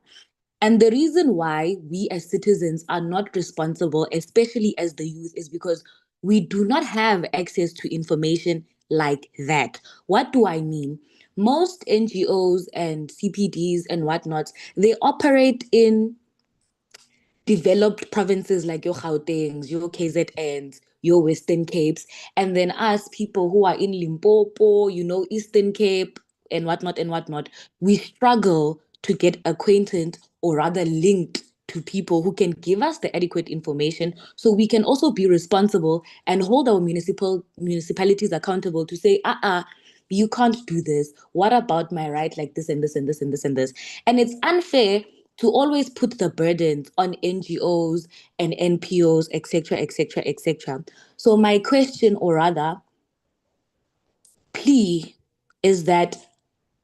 And the reason why we as citizens are not responsible, especially as the youth, is because we do not have access to information like that. What do I mean? Most NGOs and CPDs and whatnot, they operate in developed provinces like your Gautengs, your KZNs, your Western Capes, and then us people who are in Limpopo, Eastern Cape and whatnot, we struggle to get acquainted or rather linked to people who can give us the adequate information so we can also be responsible and hold our municipalities accountable to say, you can't do this. What about my right like this and this and this and this and this? And it's unfair to always put the burdens on NGOs and NPOs, etc., etc., etc. So my question, or rather plea, is that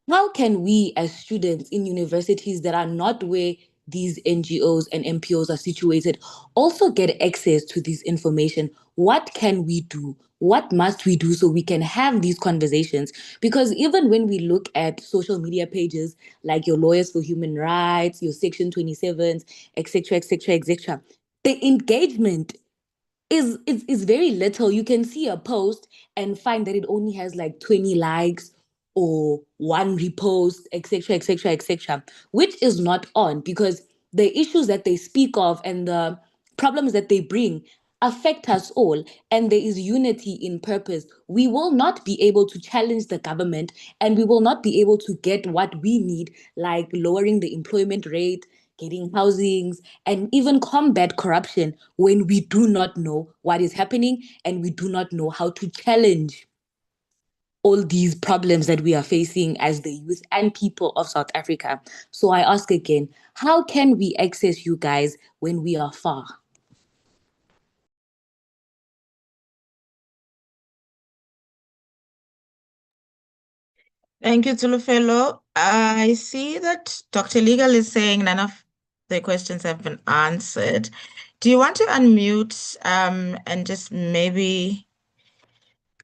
how can we as students in universities that are not where these NGOs and NPOs are situated also get access to this information? What can we do? What must we do so we can have these conversations? Because even when we look at social media pages like your Lawyers for Human Rights, your Section 27s, etc., etc., etc., the engagement is very little. You can see a post and find that it only has like 20 likes or one repost, etc., etc., etc., which is not on, because the issues that they speak of and the problems that they bring affect us all, and there is unity in purpose. We will not be able to challenge the government, and we will not be able to get what we need, like lowering the employment rate, getting housings, and even combat corruption, when we do not know what is happening and we do not know how to challenge all these problems that we are facing as the youth and people of South Africa. So I ask again, how can we access you guys when we are far? Thank you, Tulufelo. I see that Dr. Legal is saying none of the questions have been answered. Do you want to unmute and just maybe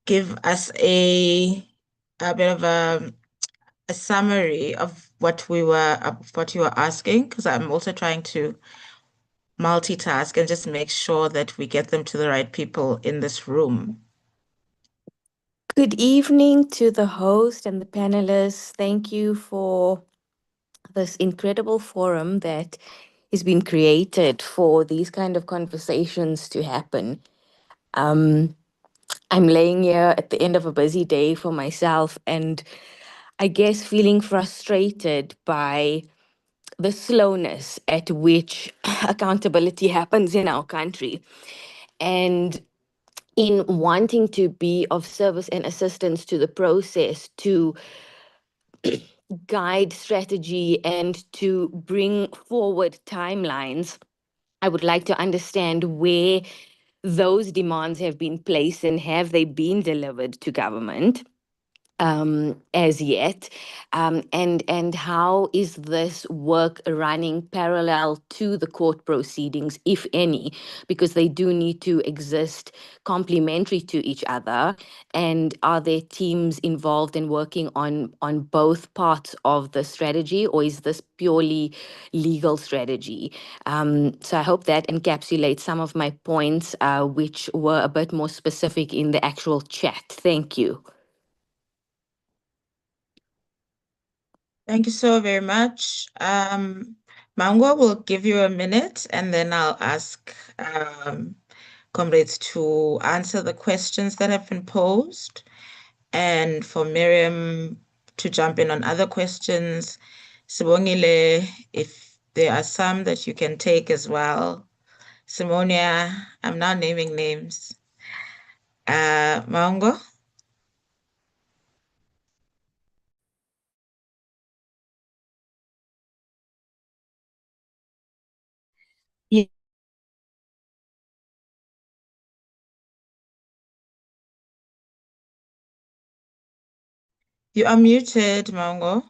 give us a bit of a summary of what you were asking? Because I'm also trying to multitask and just make sure that we get them to the right people in this room. Good evening to the host and the panelists. Thank you for this incredible forum that has been created for these kind of conversations to happen. I'm laying here at the end of a busy day for myself, and I guess feeling frustrated by the slowness at which accountability happens in our country. And in wanting to be of service and assistance to the process, to guide strategy and to bring forward timelines, I would like to understand where those demands have been placed and have they been delivered to government as yet, and how is this work running parallel to the court proceedings, if any, because they do need to exist complementary to each other, and are there teams involved in working on both parts of the strategy, or is this purely legal strategy? So I hope that encapsulates some of my points, which were a bit more specific in the actual chat. Thank you. Thank you so very much. Mango will give you a minute and then I'll ask comrades to answer the questions that have been posed, and for Miriam to jump in on other questions. Sibongile, if there are some that you can take as well. Simonia, I'm now naming names. Mango? You are muted, Maungo.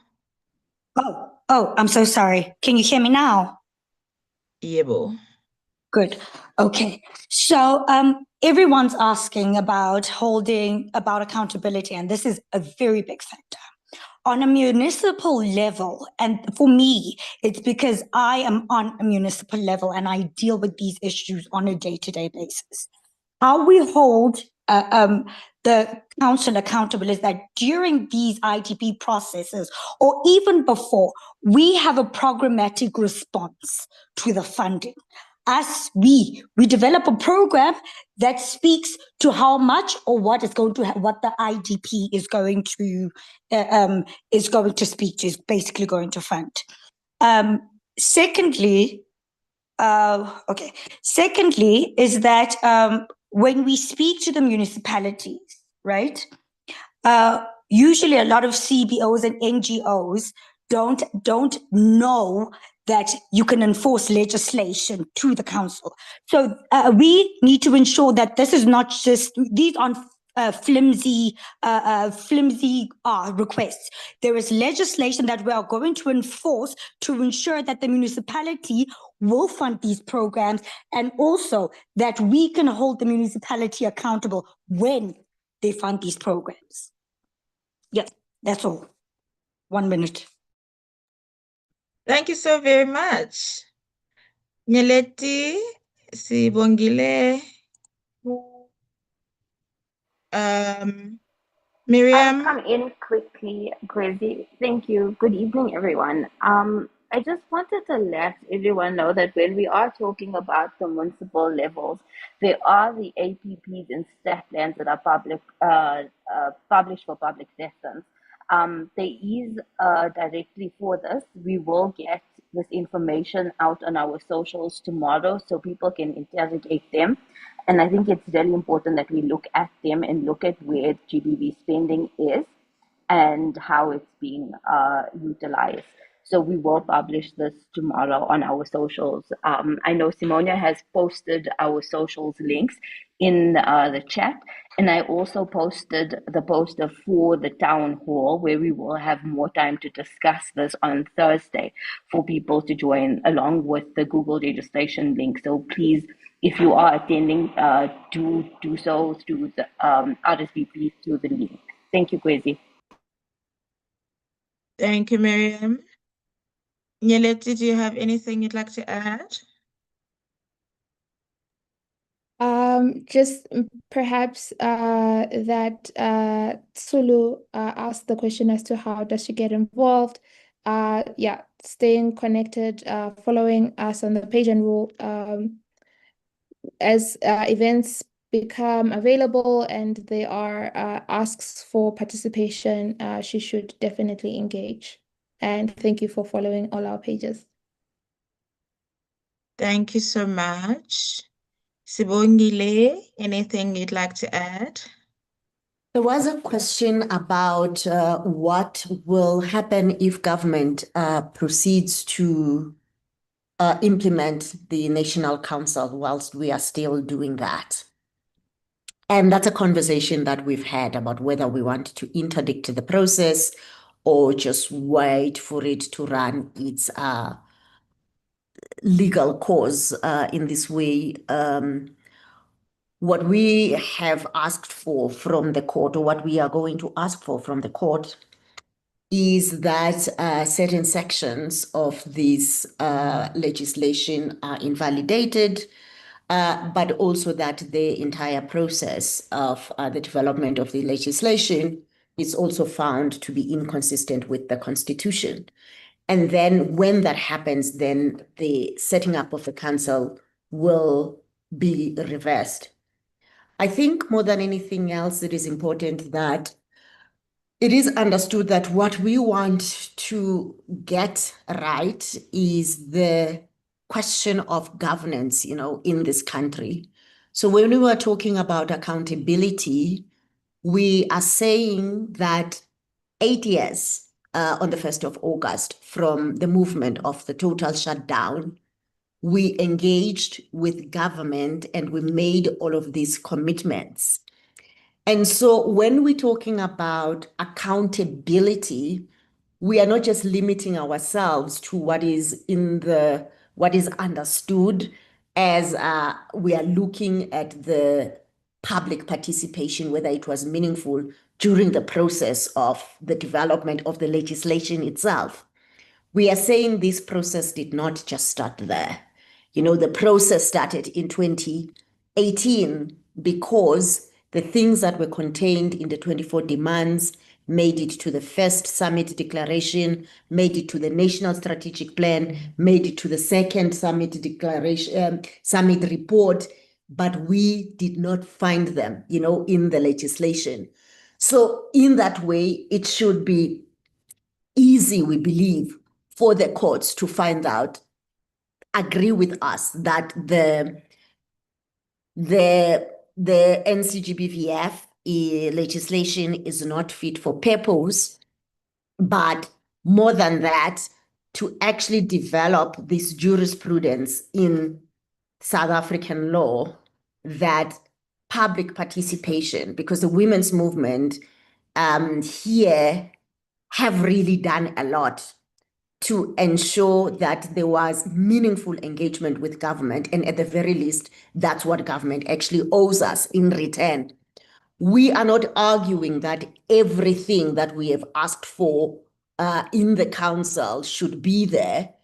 Oh, I'm so sorry. Can you hear me now? Yebo. Good. Okay. So everyone's asking about accountability, and this is a very big factor. On a municipal level, and for me, it's because I am on a municipal level and I deal with these issues on a day-to-day basis. How we hold the council accountable is that during these ITP processes, or even before, we have a programmatic response to the funding. As we develop a program that speaks to how much or what is going to what the IDP is going to speak to, is basically going to fund. Secondly, is that when we speak to the municipalities, right? Usually a lot of CBOs and NGOs don't know that you can enforce legislation to the council. So we need to ensure that this is not just, these aren't flimsy requests. There is legislation that we are going to enforce to ensure that the municipality will fund these programs, and also that we can hold the municipality accountable when they fund these programs. Yeah, that's all. 1 minute. Thank you so very much. Nyeleti, Sibongile, Miriam. I'll come in quickly, Kwezi. Thank you. Good evening, everyone. I just wanted to let everyone know that when we are talking about the municipal levels, there are the APPs and stat plans that are published for public citizens. There is directly for this. We will get this information out on our socials tomorrow so people can interrogate them. And I think it's very important that we look at them and look at where GBV spending is and how it's being utilized. So we will publish this tomorrow on our socials. I know Simonia has posted our socials links in the chat. And I also posted the poster for the town hall where we will have more time to discuss this on Thursday for people to join along with the Google registration link. So please, if you are attending, do so through the RSVP through the link. Thank you, Kwezi. Thank you, Miriam. Nyeleti, do you have anything you'd like to add? Just perhaps that Tsulu asked the question as to how does she get involved. Yeah, staying connected, following us on the page, and we'll as events become available and there are asks for participation, she should definitely engage. And thank you for following all our pages. Thank you so much. Sibongile, anything you'd like to add? There was a question about what will happen if government proceeds to implement the National Council whilst we are still doing that. And that's a conversation that we've had about whether we want to interdict the process or just wait for it to run its legal course in this way. What we have asked for from the court, or what we are going to ask for from the court, is that certain sections of this legislation are invalidated, but also that the entire process of the development of the legislation is also found to be inconsistent with the Constitution. And then when that happens, then the setting up of the council will be reversed. I think more than anything else, it is important that it is understood that what we want to get right is the question of governance, in this country. So when we were talking about accountability, we are saying that 8 years on the 1st of August from the movement of the total shutdown, we engaged with government and we made all of these commitments. And so when we're talking about accountability, we are not just limiting ourselves to what is understood as we are looking at the public participation, whether it was meaningful during the process of the development of the legislation itself. We are saying this process did not just start there. The process started in 2018 because the things that were contained in the 24 demands made it to the first summit declaration, made it to the national strategic plan, made it to the second summit declaration, summit report, but we did not find them, in the legislation. So in that way, it should be easy, we believe, for the courts to find out, agree with us that the NCGBVF legislation is not fit for purpose, but more than that, to actually develop this jurisprudence in South African law that public participation, because the women's movement here have really done a lot to ensure that there was meaningful engagement with government. And at the very least, that's what government actually owes us in return. We are not arguing that everything that we have asked for in the council should be there.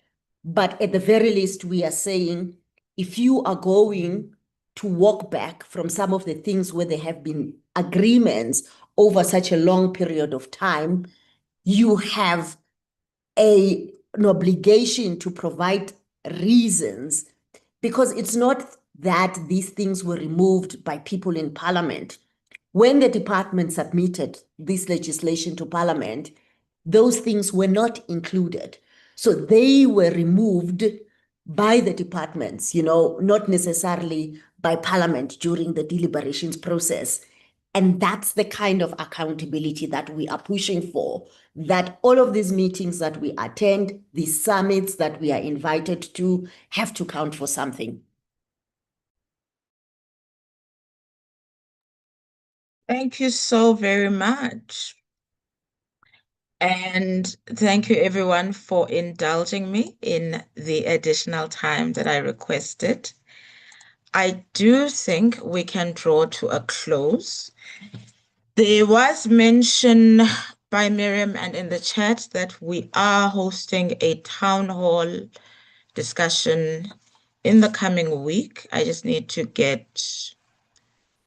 But at the very least, we are saying, if you are going to walk back from some of the things where there have been agreements over such a long period of time, you have an obligation to provide reasons, because it's not that these things were removed by people in parliament. When the department submitted this legislation to parliament, those things were not included. So they were removed by the departments, not necessarily by parliament during the deliberations process. And that's the kind of accountability that we are pushing for, that all of these meetings that we attend, these summits that we are invited to, have to count for something. Thank you so very much. And thank you everyone for indulging me in the additional time that I requested. I do think we can draw to a close. There was mention by Miriam and in the chat that we are hosting a town hall discussion in the coming week. I just need to get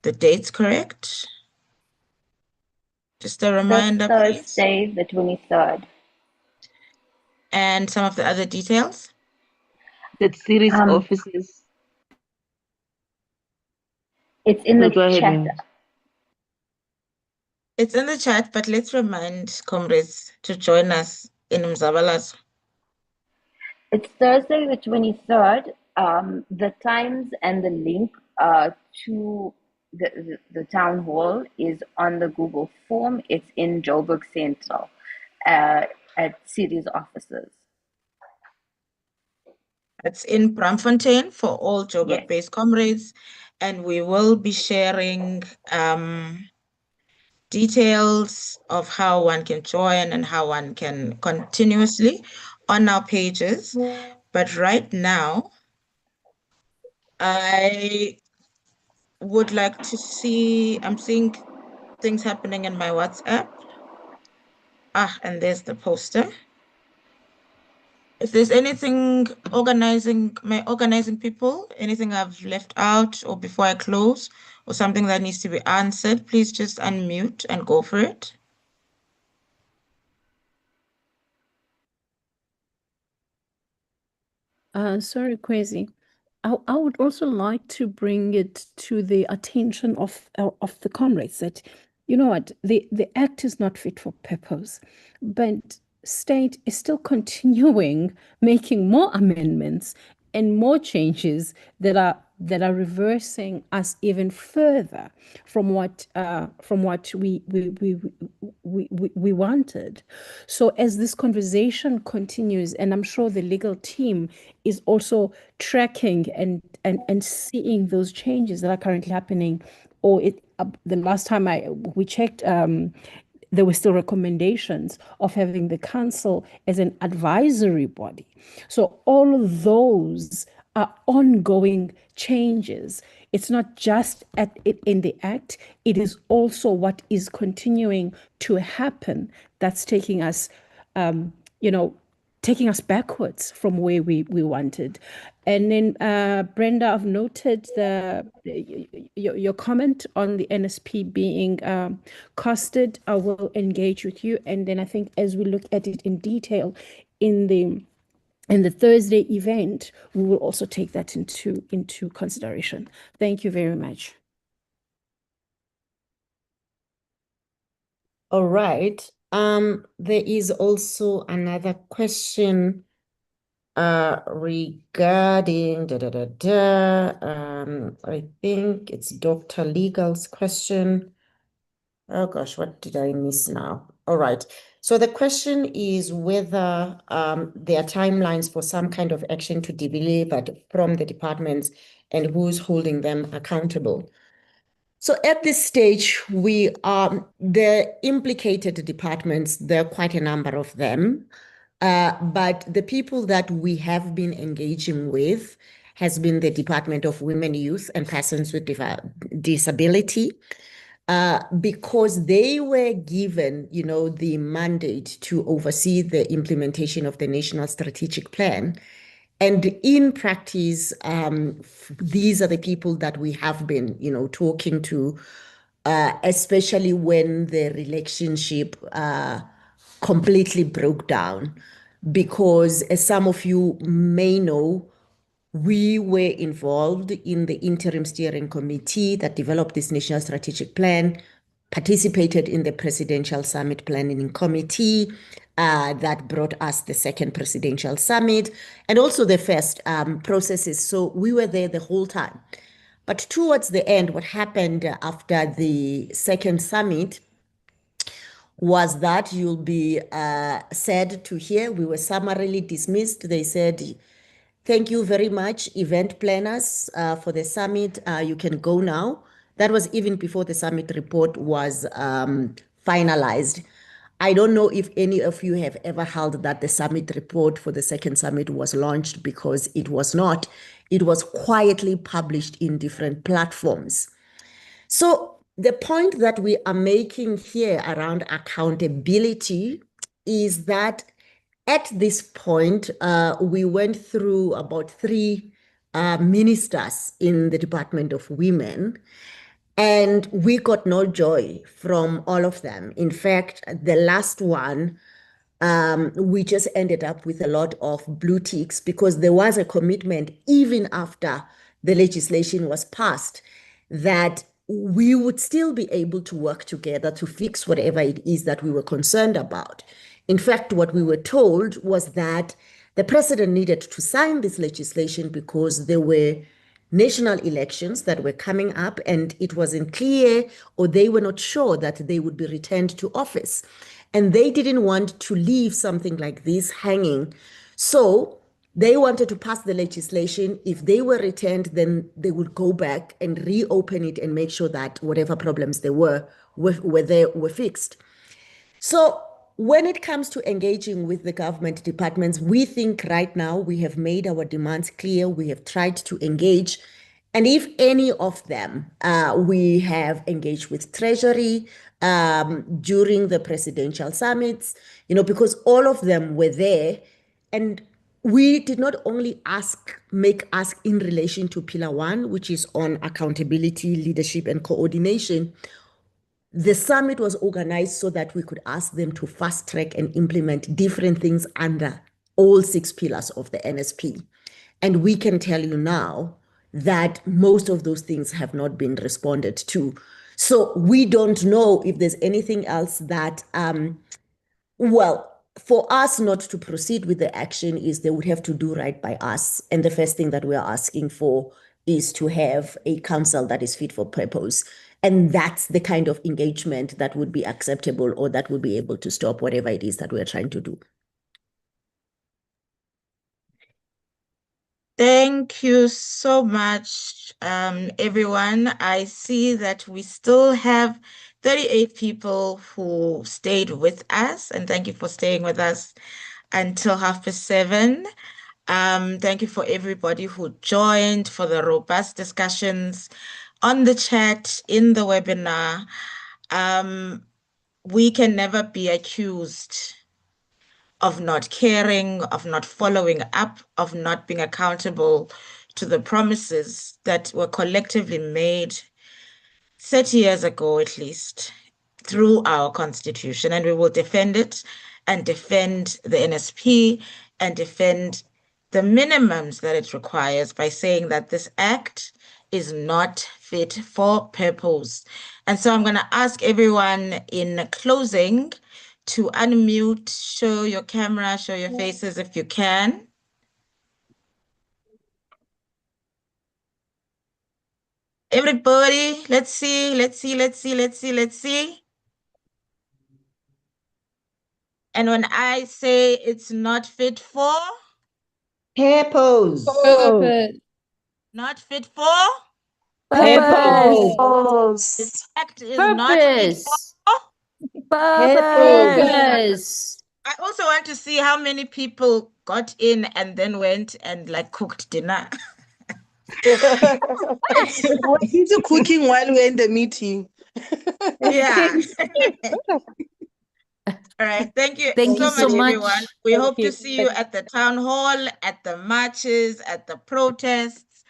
the dates correct. Just a reminder, please. Thursday, the 23rd. And some of the other details? That series offices. It's in the Go ahead, chat. Miriam. It's in the chat, but let's remind comrades to join us in Mzabalazo. It's Thursday, the 23rd. The times and the link to the town hall is on the Google form. It's in Joburg Central at series offices. It's in Braamfontein for all Joburg-based comrades, and we will be sharing details of how one can join and how one can continuously on our pages. But right now, I would like to see, I'm seeing things happening in my WhatsApp. And there's the poster. If there's anything my organizing people, anything I've left out or before I close or something that needs to be answered, please just unmute and go for it. Sorry, Kwezi. I would also like to bring it to the attention of the comrades that, you know what, the act is not fit for purpose, but state is still continuing making more amendments and more changes that are reversing us even further from what we wanted. So as this conversation continues, and I'm sure the legal team is also tracking and seeing those changes that are currently happening or the last time we checked, there were still recommendations of having the council as an advisory body. So all of those are ongoing changes. It's not just in the act, it is also what is continuing to happen that's taking us, taking us backwards from where we wanted. And then, Brenda, I've noted your comment on the NSP being costed. I will engage with you. And then I think as we look at it in detail in the Thursday event, we will also take that into consideration. Thank you very much. All right. There is also another question regarding I think it's Dr. Legal's question. Oh gosh, what did I miss now? All right. So the question is whether there are timelines for some kind of action to be delivered from the departments and who's holding them accountable. So at this stage, the implicated departments, there are quite a number of them, but the people that we have been engaging with has been the Department of Women, Youth, and Persons with Disability, because they were given, the mandate to oversee the implementation of the National Strategic Plan. And in practice, these are the people that we have been, talking to, especially when the relationship completely broke down. Because as some of you may know, we were involved in the interim steering committee that developed this National Strategic Plan, participated in the Presidential Summit Planning Committee that brought us the second Presidential Summit, and also the first processes. So we were there the whole time. But towards the end, what happened after the second summit was that you'll be sad to hear we were summarily dismissed. They said, "Thank you very much, event planners, for the summit. You can go now." That was even before the summit report was finalized. I don't know if any of you have ever held that the summit report for the second summit was launched, because it was not. It was quietly published in different platforms. So the point that we are making here around accountability is that at this point, we went through about 3 ministers in the Department of Women, and we got no joy from all of them. In fact, the last one, we just ended up with a lot of blue ticks, because there was a commitment, even after the legislation was passed, that we would still be able to work together to fix whatever it is that we were concerned about. In fact, what we were told was that the president needed to sign this legislation because there were national elections that were coming up, and it wasn't clear, or they were not sure that they would be returned to office. And they didn't want to leave something like this hanging. So they wanted to pass the legislation. If they were returned, then they would go back and reopen it and make sure that whatever problems there were fixed. So when it comes to engaging with the government departments, we think right now we have made our demands clear. We have tried to engage. And if any of them, we have engaged with Treasury during the presidential summits, because all of them were there. And we did not only make ask in relation to Pillar 1, which is on accountability, leadership, and coordination. The summit was organized so that we could ask them to fast track and implement different things under all 6 pillars of the NSP. And we can tell you now that most of those things have not been responded to. So we don't know if there's anything else that, for us not to proceed with the action is they would have to do right by us. And the first thing that we are asking for is to have a council that is fit for purpose. And that's the kind of engagement that would be acceptable, or that would be able to stop whatever it is that we're trying to do. Thank you so much, everyone. I see that we still have 38 people who stayed with us, and thank you for staying with us until 7:30. Thank you for everybody who joined, for the robust discussions on the chat, in the webinar. We can never be accused of not caring, of not following up, of not being accountable to the promises that were collectively made 30 years ago, at least, through our constitution. And we will defend it and defend the NSP and defend the minimums that it requires by saying that this act is not fit for purpose. And so I'm going to ask everyone in closing to unmute, show your camera, show your faces if you can. Everybody, let's see. And when I say it's not fit for, Purpose. Purpose. not fit for, Purpose. this act is not fit for. Purpose. I also want to see how many people got in and then went and like cooked dinner. We're busy cooking while we're in the meeting. Yeah. All right. Thank you Thank you so so much, much. everyone. We hope to see you at the town hall, at the marches, at the protests.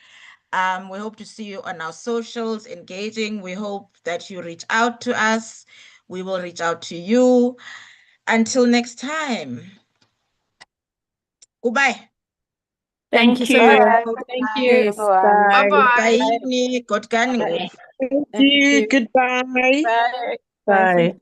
We hope to see you on our socials engaging. We hope that you reach out to us. We will reach out to you. Until next time. Goodbye. Thank you so much. Thank you. Bye. Bye. Bye. Thank you. Goodbye. Bye. Bye.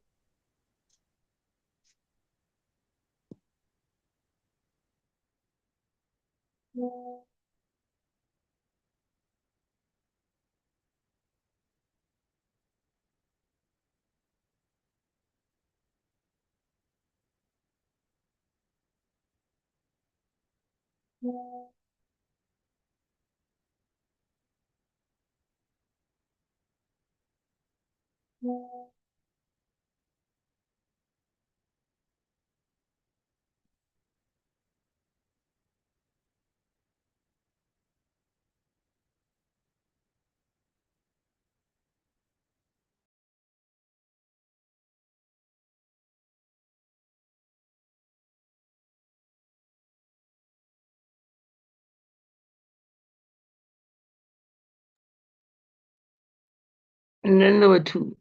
And then there were two.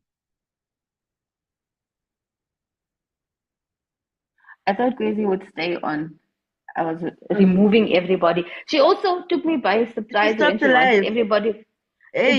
I thought Crazy would stay on. I was removing everybody. She also took me by surprise when stopped she the wanted live. everybody. Hey,